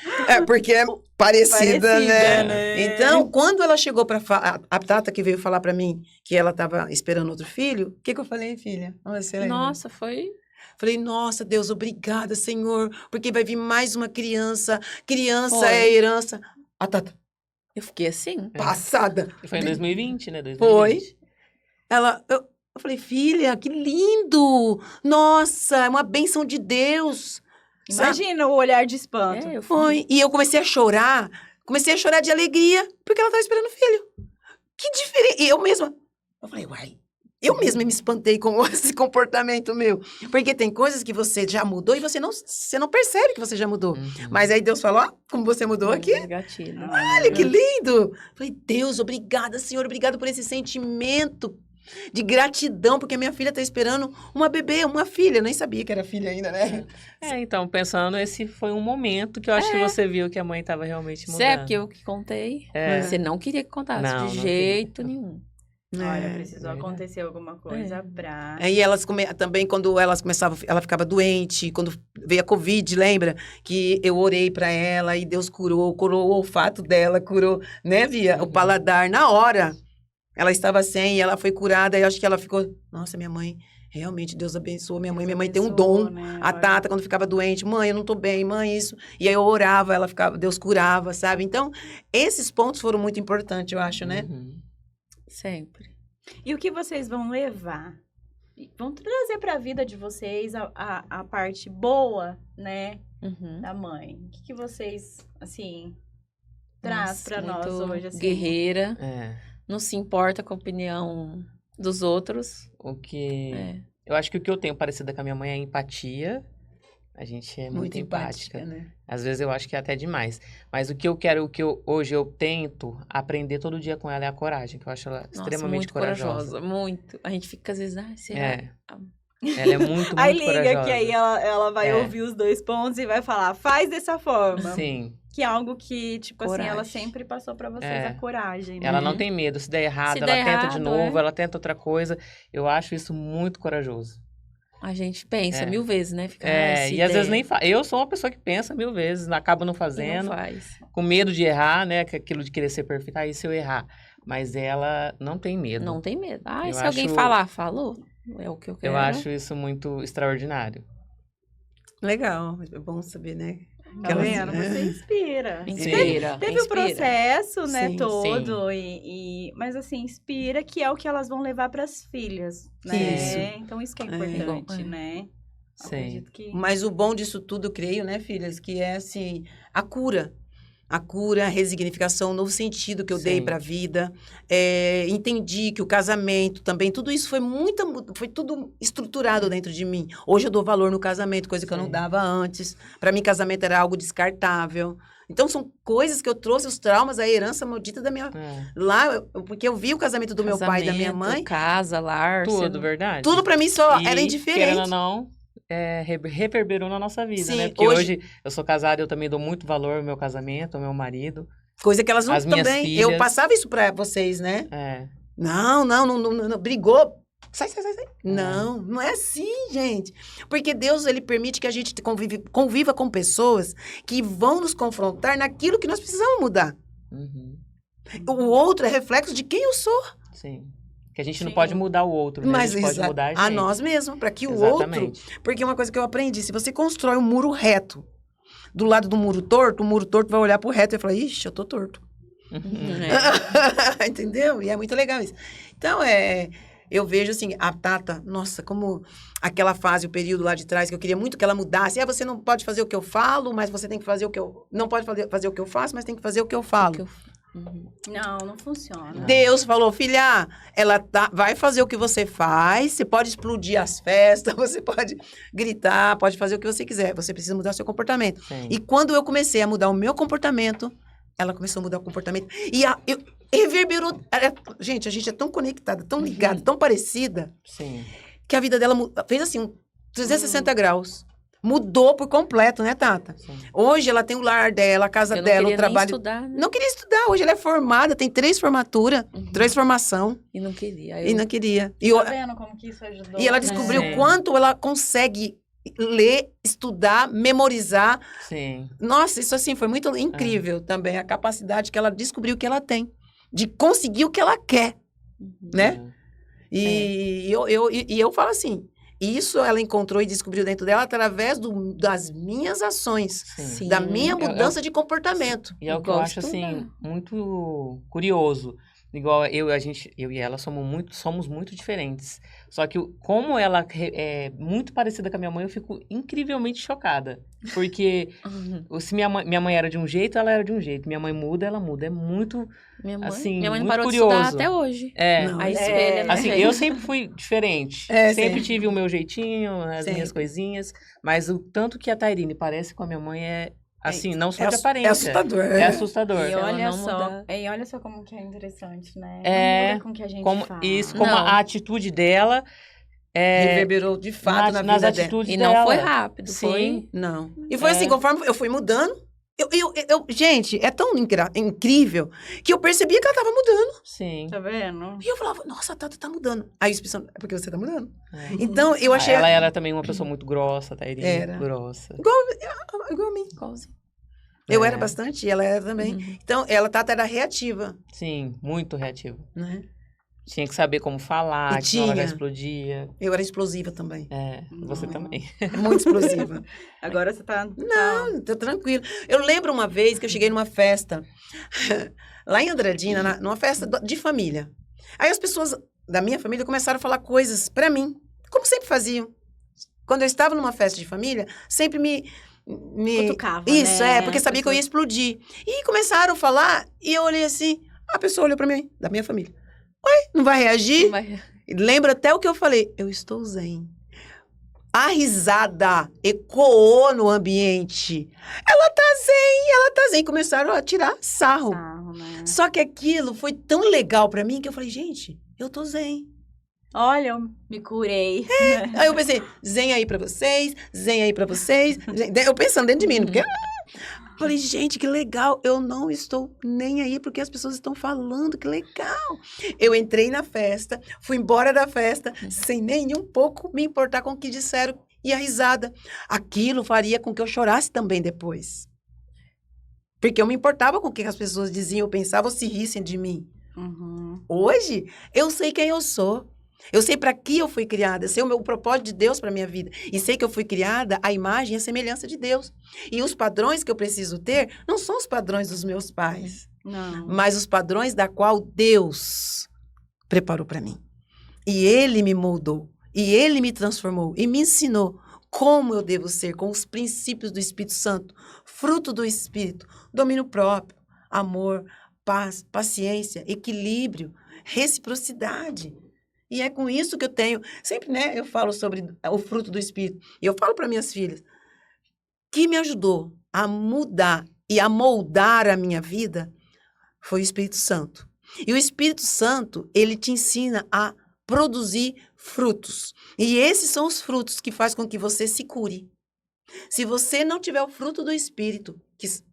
Porque é parecida, né? Então, quando ela chegou para a Tata que veio falar para mim que ela estava esperando outro filho, o que eu falei, filha? Olha, você lembra? Nossa, foi... Falei, nossa, Deus, obrigada, Senhor, porque vai vir mais uma criança. Criança Foi. é herança. A Tata, Eu fiquei assim. passada. Foi em 2020, né? 2020. Foi. Eu falei, filha, que lindo! Nossa, é uma bênção de Deus. Sabe? Imagina o olhar de espanto. É, eu fui. Foi. E eu comecei a chorar de alegria, porque ela estava esperando o filho. Que diferente. E eu falei, uai, eu mesma me espantei com esse comportamento meu. Porque tem coisas que você já mudou e você não percebe que você já mudou. Uhum. Mas aí Deus falou, ó, como você mudou aqui. Gatilho. Olha que lindo! Falei, Deus, obrigada, Senhor, obrigado por esse sentimento de gratidão, porque minha filha tá esperando uma bebê, uma filha. Eu nem sabia que era filha ainda, né? Então, pensando, esse foi um momento que eu acho que você viu que a mãe estava realmente mudando. Você é porque eu que contei. É. Você não queria que contasse Não, de não jeito queria. nenhum. Olha, É. precisou acontecer alguma coisa pra... Aí elas também, quando elas começavam, ela ficava doente, quando veio a Covid, lembra? Que eu orei pra ela e Deus curou o olfato dela, curou, né, Via? O paladar, na hora. Ela estava sem e ela foi curada, e acho que ela ficou, nossa, minha mãe, realmente, Deus abençoou minha mãe. Minha mãe tem um dom. Né? A Tata, quando ficava doente, mãe, eu não tô bem, mãe, isso. E aí eu orava, ela ficava, Deus curava, sabe? Então, esses pontos foram muito importantes, eu acho, né? Uhum. Sempre. E o que vocês vão levar? Vão trazer pra vida de vocês a parte boa, né, Uhum. da mãe. O que vocês, assim, traz Nossa, pra nós muito hoje, assim? guerreira. É. Não se importa com a opinião dos outros. O que... É. Eu acho que o que eu tenho parecido com a minha mãe é empatia. A gente é muito empática. né? Às vezes eu acho que é até demais. Mas o que eu hoje eu tento aprender todo dia com ela é a coragem, que eu acho ela Nossa, extremamente muito corajosa. Muito. A gente fica às vezes, será? É. Ela é muito, Aí muito liga corajosa. que aí ela vai É. ouvir os 2 pontos e vai falar, faz dessa forma. Sim. Que é algo que, tipo assim, ela Coragem. sempre passou pra vocês, É. a coragem, né? Ela não tem medo. Se der errado, Se ela der tenta de errado, novo, é. ela tenta outra coisa. Eu acho isso muito corajoso. A gente pensa É. 1000 vezes, né? Fica, se E às vezes der, nem Eu sou uma pessoa que pensa 1000 vezes, acaba não e fazendo, não faz. com medo de errar, né? Que aquilo de querer ser perfeito, aí se eu errar. Mas ela não tem medo. Não tem medo. Eu Se alguém acho- falar, falou. É o que eu quero. Eu acho isso muito extraordinário. Legal, é bom saber, né? Tá elas- vendo? é. Você inspira. Inspira. Teve o inspira. processo, né, Sim, todo, mas assim, inspira que é o que elas vão levar pras filhas, né? Isso. Então isso que é É. importante, É. né? Sim. Acredito que... Mas o bom disso tudo, eu creio, né, filhas, que é, assim, a cura. A cura, a resignificação, o novo sentido que eu dei Sim. para a vida. Entendi que o casamento também, tudo isso foi tudo estruturado dentro de mim. Hoje eu dou valor no casamento, coisa que eu não Sim. dava antes. Para mim, casamento era algo descartável. Então, são coisas que eu trouxe, os traumas, a herança maldita da minha... É. Lá, porque eu vi o casamento do meu pai e da minha Casamento, mãe, Casa, lar. você Tudo, não- verdade. tudo para mim só E, era querendo indiferente. ou não, reverberou na nossa vida, Sim, né? Porque hoje- hoje eu sou casada, eu também dou muito valor ao meu casamento, ao meu marido. Coisa que elas não As minhas também... Eu filhas. passava isso para vocês, né? É. Não, brigou. Sai. Não é assim, gente. Porque Deus, ele permite que a gente conviva com pessoas que vão nos confrontar naquilo que nós precisamos mudar. Uhum. O outro é reflexo de quem eu sou. Sim. Que a gente não Sim. pode mudar o outro, né? Mas a gente pode mudar a gente. a nós mesmos, para que o outro... Exatamente. Porque uma coisa que eu aprendi, se você constrói um muro reto, do lado do muro torto, o muro torto vai olhar pro reto e vai falar, ixi, eu tô torto. É. Entendeu? E é muito legal isso. Então, eu vejo assim, a Tata, nossa, como aquela fase, o período lá de trás, que eu queria muito que ela mudasse. Você não pode fazer o que eu falo, mas você tem que fazer o que eu... Não pode fazer o que eu faço, mas tem que fazer o que eu falo. Uhum. Não funciona. Deus falou, filha, ela vai fazer o que você faz, você pode explodir as festas, você pode gritar, pode fazer o que você quiser, você precisa mudar seu comportamento. Sim. E quando eu comecei a mudar o meu comportamento, ela começou a mudar o comportamento. E reverberou. Gente, a gente é tão conectada, tão ligada, tão parecida, Sim. que a vida dela fez assim, 360 graus. Mudou por completo, né, Tata? Sim. Hoje ela tem o lar dela, a casa Eu não dela, queria o trabalho. nem estudar, né? Não queria estudar. Hoje ela é formada, tem 3 formaturas, Uhum. 3 formação. E não queria. E não queria. Tá vendo como que isso ajudou? E ela né? descobriu Sim. quanto ela consegue ler, estudar, memorizar. Sim. Nossa, isso assim foi muito incrível também, a capacidade que ela descobriu que ela tem de conseguir o que ela quer, né? E eu falo assim, isso ela encontrou e descobriu dentro dela através das minhas ações, Sim. da minha Eu- mudança de comportamento. E é o que eu acho, Gosto, assim, né? muito curioso. Igual eu e ela somos muito diferentes. Só que como ela é muito parecida com a minha mãe, eu fico incrivelmente chocada. Porque Uhum. se minha mãe era de um jeito, ela era de um jeito. Minha mãe muda, ela muda. É muito, Minha mãe não muito parou curioso. de estudar até hoje. Não, A é- espelha, né, Assim, gente? eu sempre fui diferente. É, sempre sempre. tive o meu jeitinho, as minhas Sempre. coisinhas. Mas o tanto que a Tairine parece com a minha mãe é Assim, não só É de ass- aparência. é assustador. É assustador. E Se ela olha não só, mudar. e olha só como que é interessante, né? É, Não muda com o que a gente Como, fala. isso, como Não. a atitude dela Reverberou de fato na nas vida dela. atitudes E dela. não foi rápido, Sim. foi... Não. E foi É. assim, conforme eu fui mudando, gente, é tão incrível que eu percebia que ela tava mudando. Sim. Tá vendo? E eu falava, nossa, a Tata tá mudando. Aí o Espírito Santo, é porque você tá mudando. É. Então, eu achei... Ela era também uma pessoa muito grossa, Tairinha. Era. Grossa. Igual a mim. Igualzinho. Eu É. era bastante e ela era também. Uhum. Então, ela, Tata, era reativa, Sim, muito reativa. né? Tinha que saber como falar, E senão ela já tinha. explodia. Eu era explosiva também. É, você Não. também. Muito explosiva. Agora você tá... Não, tá tranquilo. Eu lembro uma vez que eu cheguei numa festa, lá em Andradina, numa festa de família. Aí as pessoas da minha família começaram a falar coisas pra mim, como sempre faziam. Quando eu estava numa festa de família, sempre me Cutucava, Isso, né? porque sabia que eu ia explodir. E começaram a falar, e eu olhei assim, a pessoa olhou pra mim, da minha família. Ué, não vai reagir? Vai- Lembra até o que eu falei. Eu estou zen. A risada ecoou no ambiente. Ela tá zen, ela tá zen. Começaram a tirar sarro. Sarro, né? Só que aquilo foi tão legal pra mim que eu falei, gente, eu tô zen. Olha, eu me curei. Aí eu pensei, zen aí pra vocês, zen aí pra vocês. Eu pensando dentro de mim, porque... Falei, gente, que legal. Eu não estou nem aí porque as pessoas estão falando, que legal. Eu entrei na festa, fui embora da festa, sem nem um pouco me importar com o que disseram e a risada. Aquilo faria com que eu chorasse também depois. Porque eu me importava com o que as pessoas diziam, ou pensavam, ou se rissem de mim. Uhum. Hoje, eu sei quem eu sou. Eu sei para que eu fui criada, sei o propósito de Deus para minha vida. E sei que eu fui criada à imagem e à semelhança de Deus. E os padrões que eu preciso ter não são os padrões dos meus pais, Não. mas os padrões da qual Deus preparou para mim. E Ele me moldou, e Ele me transformou, e me ensinou como eu devo ser, com os princípios do Espírito Santo, fruto do Espírito, domínio próprio, amor, paz, paciência, equilíbrio, reciprocidade. E é com isso que eu tenho, sempre, né, eu falo sobre o fruto do Espírito. E eu falo para minhas filhas, que me ajudou a mudar e a moldar a minha vida foi o Espírito Santo. E o Espírito Santo, ele te ensina a produzir frutos. E esses são os frutos que faz com que você se cure. Se você não tiver o fruto do Espírito,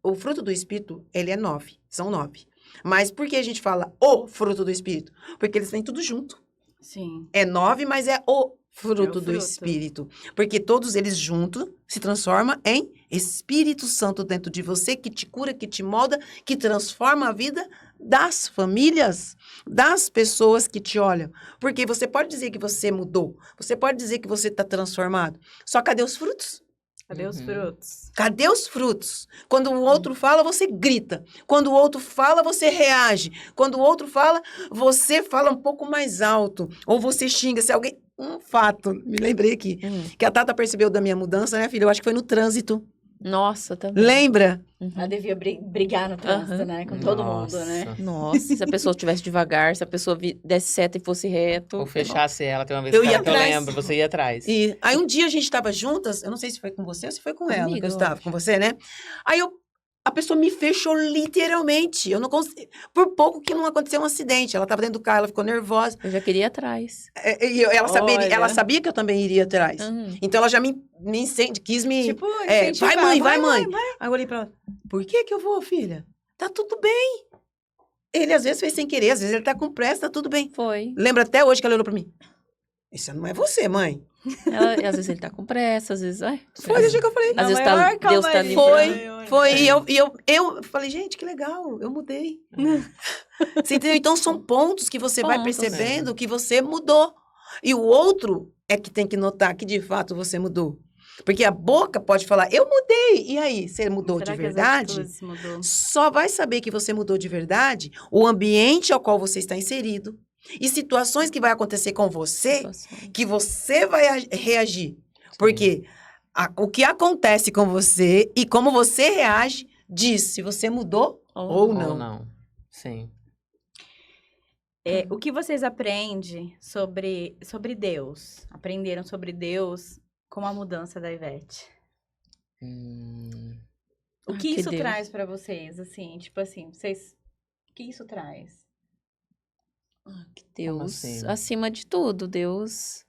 o fruto do Espírito, ele é 9, são 9. Mas por que a gente fala o fruto do Espírito? Porque eles vêm tudo junto. Sim. É 9, mas é o fruto do fruto. Espírito. Porque todos eles juntos se transformam em Espírito Santo dentro de você, que te cura, que te molda, que transforma a vida das famílias, das pessoas que te olham. Porque você pode dizer que você mudou, você pode dizer que você está transformado. Só cadê os frutos? Cadê os Uhum. frutos? Cadê os frutos? Quando o outro fala, você grita. Quando o outro fala, você reage. Quando o outro fala, você fala um pouco mais alto. Ou você xinga. Se alguém... Um fato, me lembrei aqui. Que a Tata percebeu da minha mudança, né, filha? Eu acho que foi no trânsito. Nossa, também. Lembra? Uhum. Ela devia brigar no trânsito, Aham. né? Com todo mundo, Nossa. né? Nossa, se a pessoa estivesse devagar, se a pessoa desse seta e fosse reto. Ou fechasse ela, tem uma vez Eu que ia eu atrás. lembro, você ia atrás. E aí um dia a gente estava juntas, eu não sei se foi com você ou se foi com ela Comigo, que eu eu estava, acho. com você, né? Aí a pessoa me fechou literalmente. Eu não consegui. Por pouco que não aconteceu um acidente. Ela estava dentro do carro, ela ficou nervosa. Eu já queria ir atrás. E ela Olha. sabia que eu também iria atrás. Uhum. Então ela já quis me. Tipo, Vai, incentivar, mãe, vai, mãe. Aí eu olhei pra ela, por que eu vou, filha? Tá tudo bem. Ele às vezes fez sem querer, às vezes ele tá com pressa, tá tudo bem. Foi. Lembra até hoje que ela olhou pra mim. Isso não é você, mãe. E às vezes ele tá com pressa, às vezes. Ai, Foi desse jeito que eu falei. Às vezes tá- maior Deus tá calmaria. livrando. Foi. E eu falei, gente, que legal, eu mudei. Você entendeu? Então são pontos que você vai Pontos, percebendo que você mudou. E o outro é que tem que notar que de fato você mudou. Porque a boca pode falar, eu mudei. E aí, você mudou Será de que as verdade? atitudes mudou? Só vai saber que você mudou de verdade o ambiente ao qual você está inserido. E situações que vai acontecer com você, situações. que você vai reagir. Porque o que acontece com você e como você reage diz se você mudou ou Ou não. não. Sim. O que vocês aprendem sobre Deus? Aprenderam sobre Deus com a mudança da Ivete? O Ah, que que isso Deus. traz pra vocês, assim, tipo assim, vocês... O que isso traz? Que Deus, assim? acima de tudo, Deus.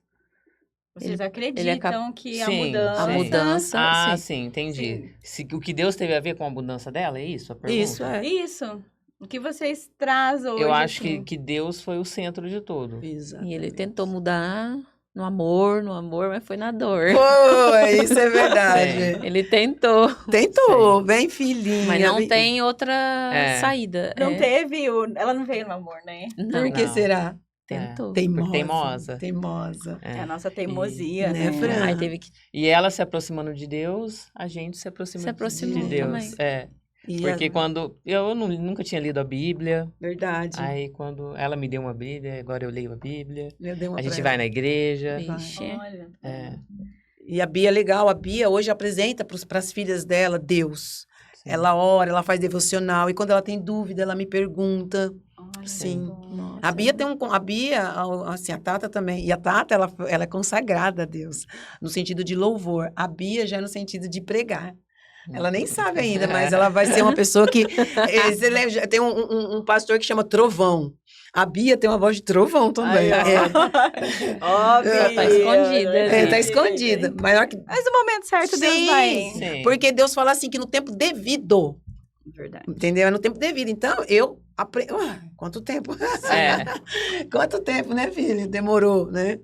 Vocês Ele acreditam que a Sim, mudança... A sim. mudança, Ah, sim. sim, entendi. Sim. O que Deus teve a ver com a abundância dela, é isso a pergunta? Isso, é. Isso. O que vocês trazem hoje, Eu acho assim? que Deus foi o centro de tudo. E Exatamente. ele tentou mudar no amor, mas foi na dor. Foi, isso é verdade. Sim. Ele tentou, Tentou, bem filhinha. mas não bem- tem outra É. saída. Não É, teve o... Ela não veio no amor, né? não, Por que Não. será? tentou. Teimosa. teimosa. Teimosa. É a nossa teimosia, né, né? Fran? Aí teve que E ela se aproximando de Deus, a gente se aproxima Se aproximou de Deus. também. É, E porque a- quando eu nunca tinha lido a Bíblia, Verdade. aí quando ela me deu uma Bíblia, agora eu leio a Bíblia. Eu dei uma A gente pra vai ela. na igreja. Vixe. Olha. É, E a Bia é legal. A Bia hoje apresenta para as filhas dela Deus. sim. Ela ora, ela faz devocional. E quando ela tem dúvida, ela me pergunta. Olha, Sim. que bom. Nossa. A Bia tem a Bia, assim, a Tata também. E a Tata, ela é consagrada a Deus, no sentido de louvor. A Bia já é no sentido de pregar. Ela nem sabe ainda, mas ela vai ser uma pessoa que... você lembra, tem um pastor que chama Trovão. A Bia tem uma voz de trovão também. Ai, É. Óbvio. Tá escondida, É, né? tá escondida. Maior que... Mas no momento certo, Deus Sim. vai. Sim. Porque Deus fala assim, que no tempo devido, Verdade. entendeu? É no tempo devido. Então, eu aprendi... quanto tempo? É, Quanto tempo, né, filha? Demorou, né?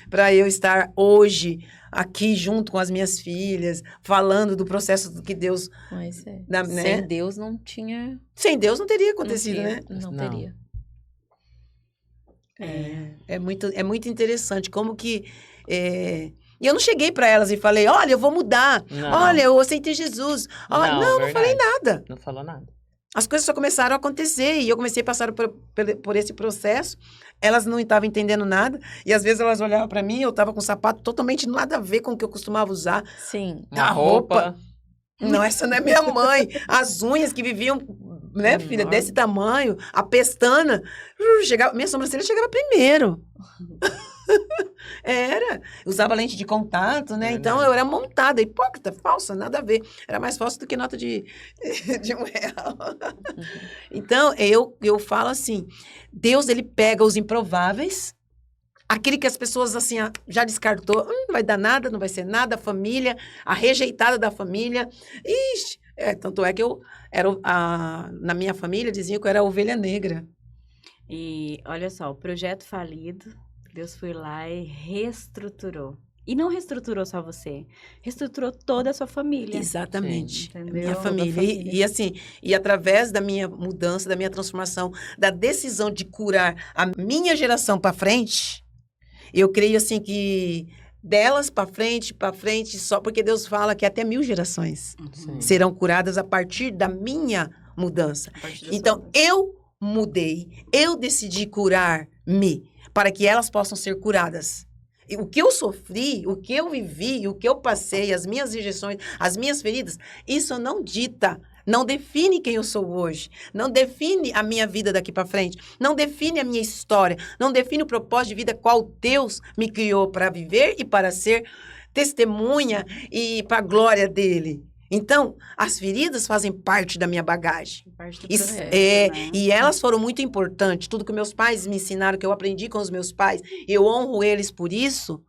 Para eu estar hoje aqui junto com as minhas filhas, falando do processo do que Deus... Mas é. né? Sem Deus não tinha. Sem Deus não teria acontecido, não né? tinha- Não Não. teria. É muito interessante como que... E eu não cheguei para elas e falei, olha, eu vou mudar. Não. Olha, eu aceitei Jesus. Olha, não falei verdade. nada. Não falou nada. As coisas só começaram a acontecer e eu comecei a passar por esse processo. Elas não estavam entendendo nada e às vezes elas olhavam para mim, eu estava com um sapato totalmente nada a ver com o que eu costumava usar. Sim. Uma A roupa. roupa. Não, essa não é minha mãe. As unhas que viviam, né, filha, Enorme. desse tamanho, a pestana, minha sobrancelha chegava primeiro. Era. Usava lente de contato, né? Então eu era montada, hipócrita, falsa, nada a ver. Era mais falsa do que nota de R$ 1. Então eu falo assim: Deus, ele pega os improváveis, aquele que as pessoas assim já descartou, não vai dar nada, não vai ser nada, a família, a rejeitada da família. Ixi, tanto é que eu era na minha família diziam que eu era a ovelha negra. E olha só, o projeto falido, Deus foi lá e reestruturou. E não reestruturou só você, reestruturou toda a sua família. Exatamente. Sim, A entendeu? minha Toda a família. família. E assim, e através da minha mudança, da minha transformação, da decisão de curar a minha geração para frente, eu creio assim que delas para frente, só porque Deus fala que até 1000 gerações Uhum. serão curadas a partir da minha mudança. A partir da Então, sua- eu mudei, eu decidi curar-me para que elas possam ser curadas. E o que eu sofri, o que eu vivi, o que eu passei, as minhas rejeições, as minhas feridas, isso não dita, não define quem eu sou hoje, não define a minha vida daqui para frente, não define a minha história, não define o propósito de vida qual Deus me criou para viver e para ser testemunha e para a glória dele. Então, as feridas fazem parte da minha bagagem. parte do Isso, processo, né? e elas foram muito importantes. Tudo que meus pais me ensinaram, que eu aprendi com os meus pais, eu honro eles por isso.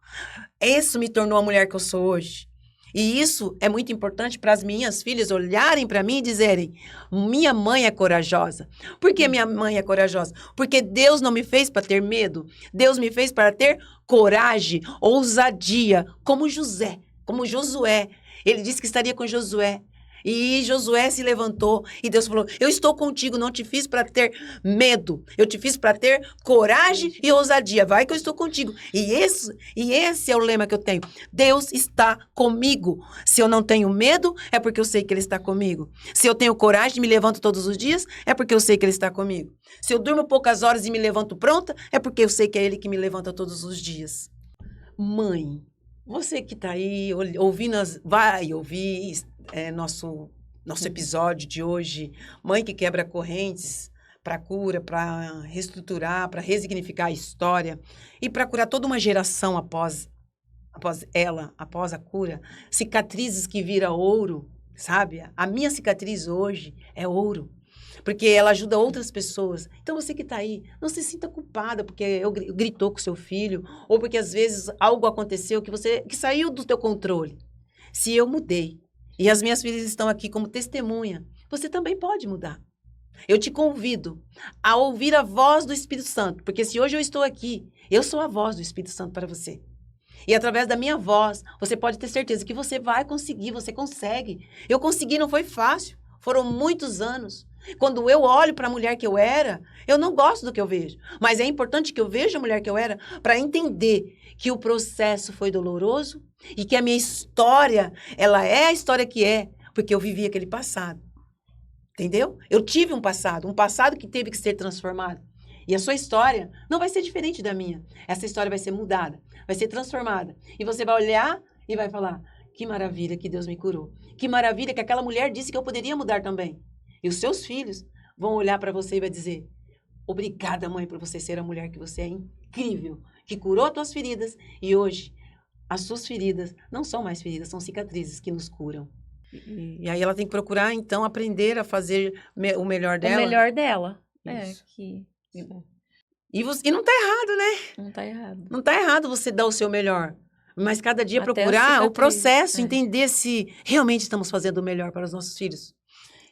Isso me tornou a mulher que eu sou hoje. E isso é muito importante para as minhas filhas olharem para mim e dizerem: minha mãe é corajosa. Por que minha mãe é corajosa? Porque Deus não me fez para ter medo. Deus me fez para ter coragem, ousadia, como José, como Josué. Ele disse que estaria com Josué. E Josué se levantou e Deus falou: eu estou contigo, não te fiz para ter medo. Eu te fiz para ter coragem e ousadia. Vai que eu estou contigo. E esse é o lema que eu tenho. Deus está comigo. Se eu não tenho medo, é porque eu sei que Ele está comigo. Se eu tenho coragem e me levanto todos os dias, é porque eu sei que Ele está comigo. Se eu durmo poucas horas e me levanto pronta, é porque eu sei que é Ele que me levanta todos os dias. Mãe, você que está aí ouvindo, vai ouvir nosso episódio de hoje, Mãe que Quebra Correntes, para cura, para reestruturar, para resignificar a história e para curar toda uma geração após a cura, cicatrizes que vira ouro, sabe? A minha cicatriz hoje é ouro, porque ela ajuda outras pessoas. Então, você que está aí, não se sinta culpada porque gritou com seu filho, ou porque, às vezes, algo aconteceu que saiu do teu controle. Se eu mudei, e as minhas filhas estão aqui como testemunha, você também pode mudar. Eu te convido a ouvir a voz do Espírito Santo, porque se hoje eu estou aqui, eu sou a voz do Espírito Santo para você. E através da minha voz, você pode ter certeza que você vai conseguir, você consegue. Eu consegui, não foi fácil. Foram muitos anos. Quando eu olho para a mulher que eu era, eu não gosto do que eu vejo. Mas é importante que eu veja a mulher que eu era para entender que o processo foi doloroso e que a minha história, ela é a história que é, porque eu vivi aquele passado. Entendeu? Eu tive um passado que teve que ser transformado. E a sua história não vai ser diferente da minha. Essa história vai ser mudada, vai ser transformada. E você vai olhar e vai falar, que maravilha que Deus me curou. Que maravilha que aquela mulher disse que eu poderia mudar também. E os seus filhos vão olhar para você e vai dizer, obrigada, mãe, por você ser a mulher que você é incrível, que curou as tuas feridas. E hoje, as suas feridas não são mais feridas, são cicatrizes que nos curam. E aí ela tem que procurar, então, aprender a fazer o melhor dela. O melhor dela. Isso. Que E não tá errado, né? não tá errado. Não tá errado você dar o seu melhor. Mas cada dia Até a procurar o cicatriz, processo, é. entender se realmente estamos fazendo o melhor para os nossos filhos.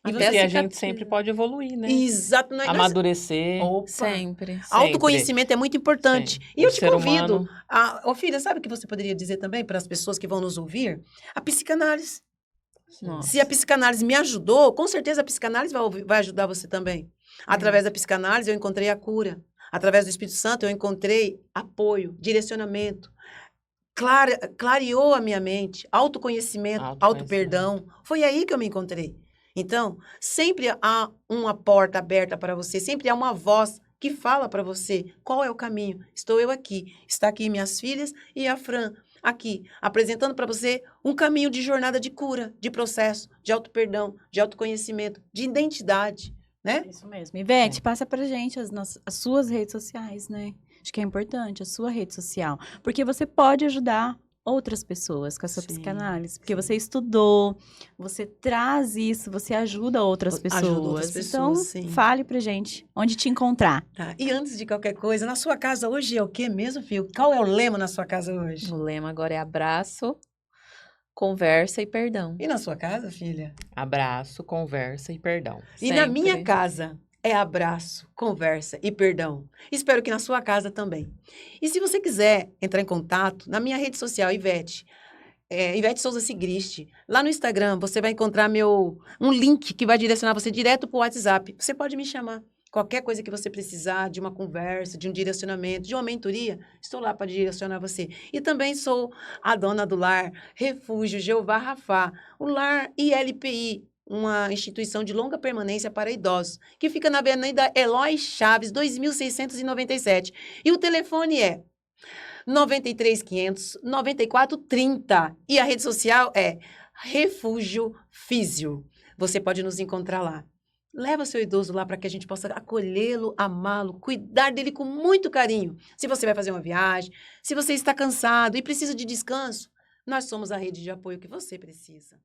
E Até a a gente cicatriz, sempre né? pode evoluir, né? Exato. Amadurecer. Opa. Sempre. Autoconhecimento é muito importante. Sim. E eu O te ser convido. humano- Filha, sabe o que você poderia dizer também para as pessoas que vão nos ouvir? A psicanálise. Nossa. Se a psicanálise me ajudou, com certeza a psicanálise vai ajudar você também. Através da psicanálise eu encontrei a cura. Através do Espírito Santo eu encontrei apoio, direcionamento. Clareou a minha mente, autoconhecimento, auto-perdão. Foi aí que eu me encontrei. Então, sempre há uma porta aberta para você, sempre há uma voz que fala para você qual é o caminho. Estou eu aqui, está aqui minhas filhas e a Fran aqui, apresentando para você um caminho de jornada de cura, de processo, de auto-perdão, de autoconhecimento, de identidade, né? Isso mesmo. Ivete, passa pra gente as suas redes sociais, né? Acho que é importante, a sua rede social. Porque você pode ajudar outras pessoas com a sua Sim, psicanálise. Porque você estudou, você traz isso, você ajuda outras pessoas. Ajuda outras pessoas, então, sim. fale pra gente onde te encontrar. Tá. E antes de qualquer coisa, na sua casa hoje é o quê mesmo, filho? Qual é o lema na sua casa hoje? O lema agora é abraço, conversa e perdão. E na sua casa, filha? Abraço, conversa e perdão. E na Sempre. minha casa é abraço, conversa e perdão. Espero que na sua casa também. E se você quiser entrar em contato, na minha rede social, Ivete, Ivete Souza Sigrist, lá no Instagram você vai encontrar um link que vai direcionar você direto para o WhatsApp. Você pode me chamar. Qualquer coisa que você precisar, de uma conversa, de um direcionamento, de uma mentoria, estou lá para direcionar você. E também sou a dona do lar Refúgio Jeová Rafá, o lar ILPI, uma instituição de longa permanência para idosos, que fica na Avenida Eloy Chaves, 2697. E o telefone é 93 500 9430. E a rede social é Refúgio Físio. Você pode nos encontrar lá. Leva seu idoso lá para que a gente possa acolhê-lo, amá-lo, cuidar dele com muito carinho. Se você vai fazer uma viagem, se você está cansado e precisa de descanso, nós somos a rede de apoio que você precisa.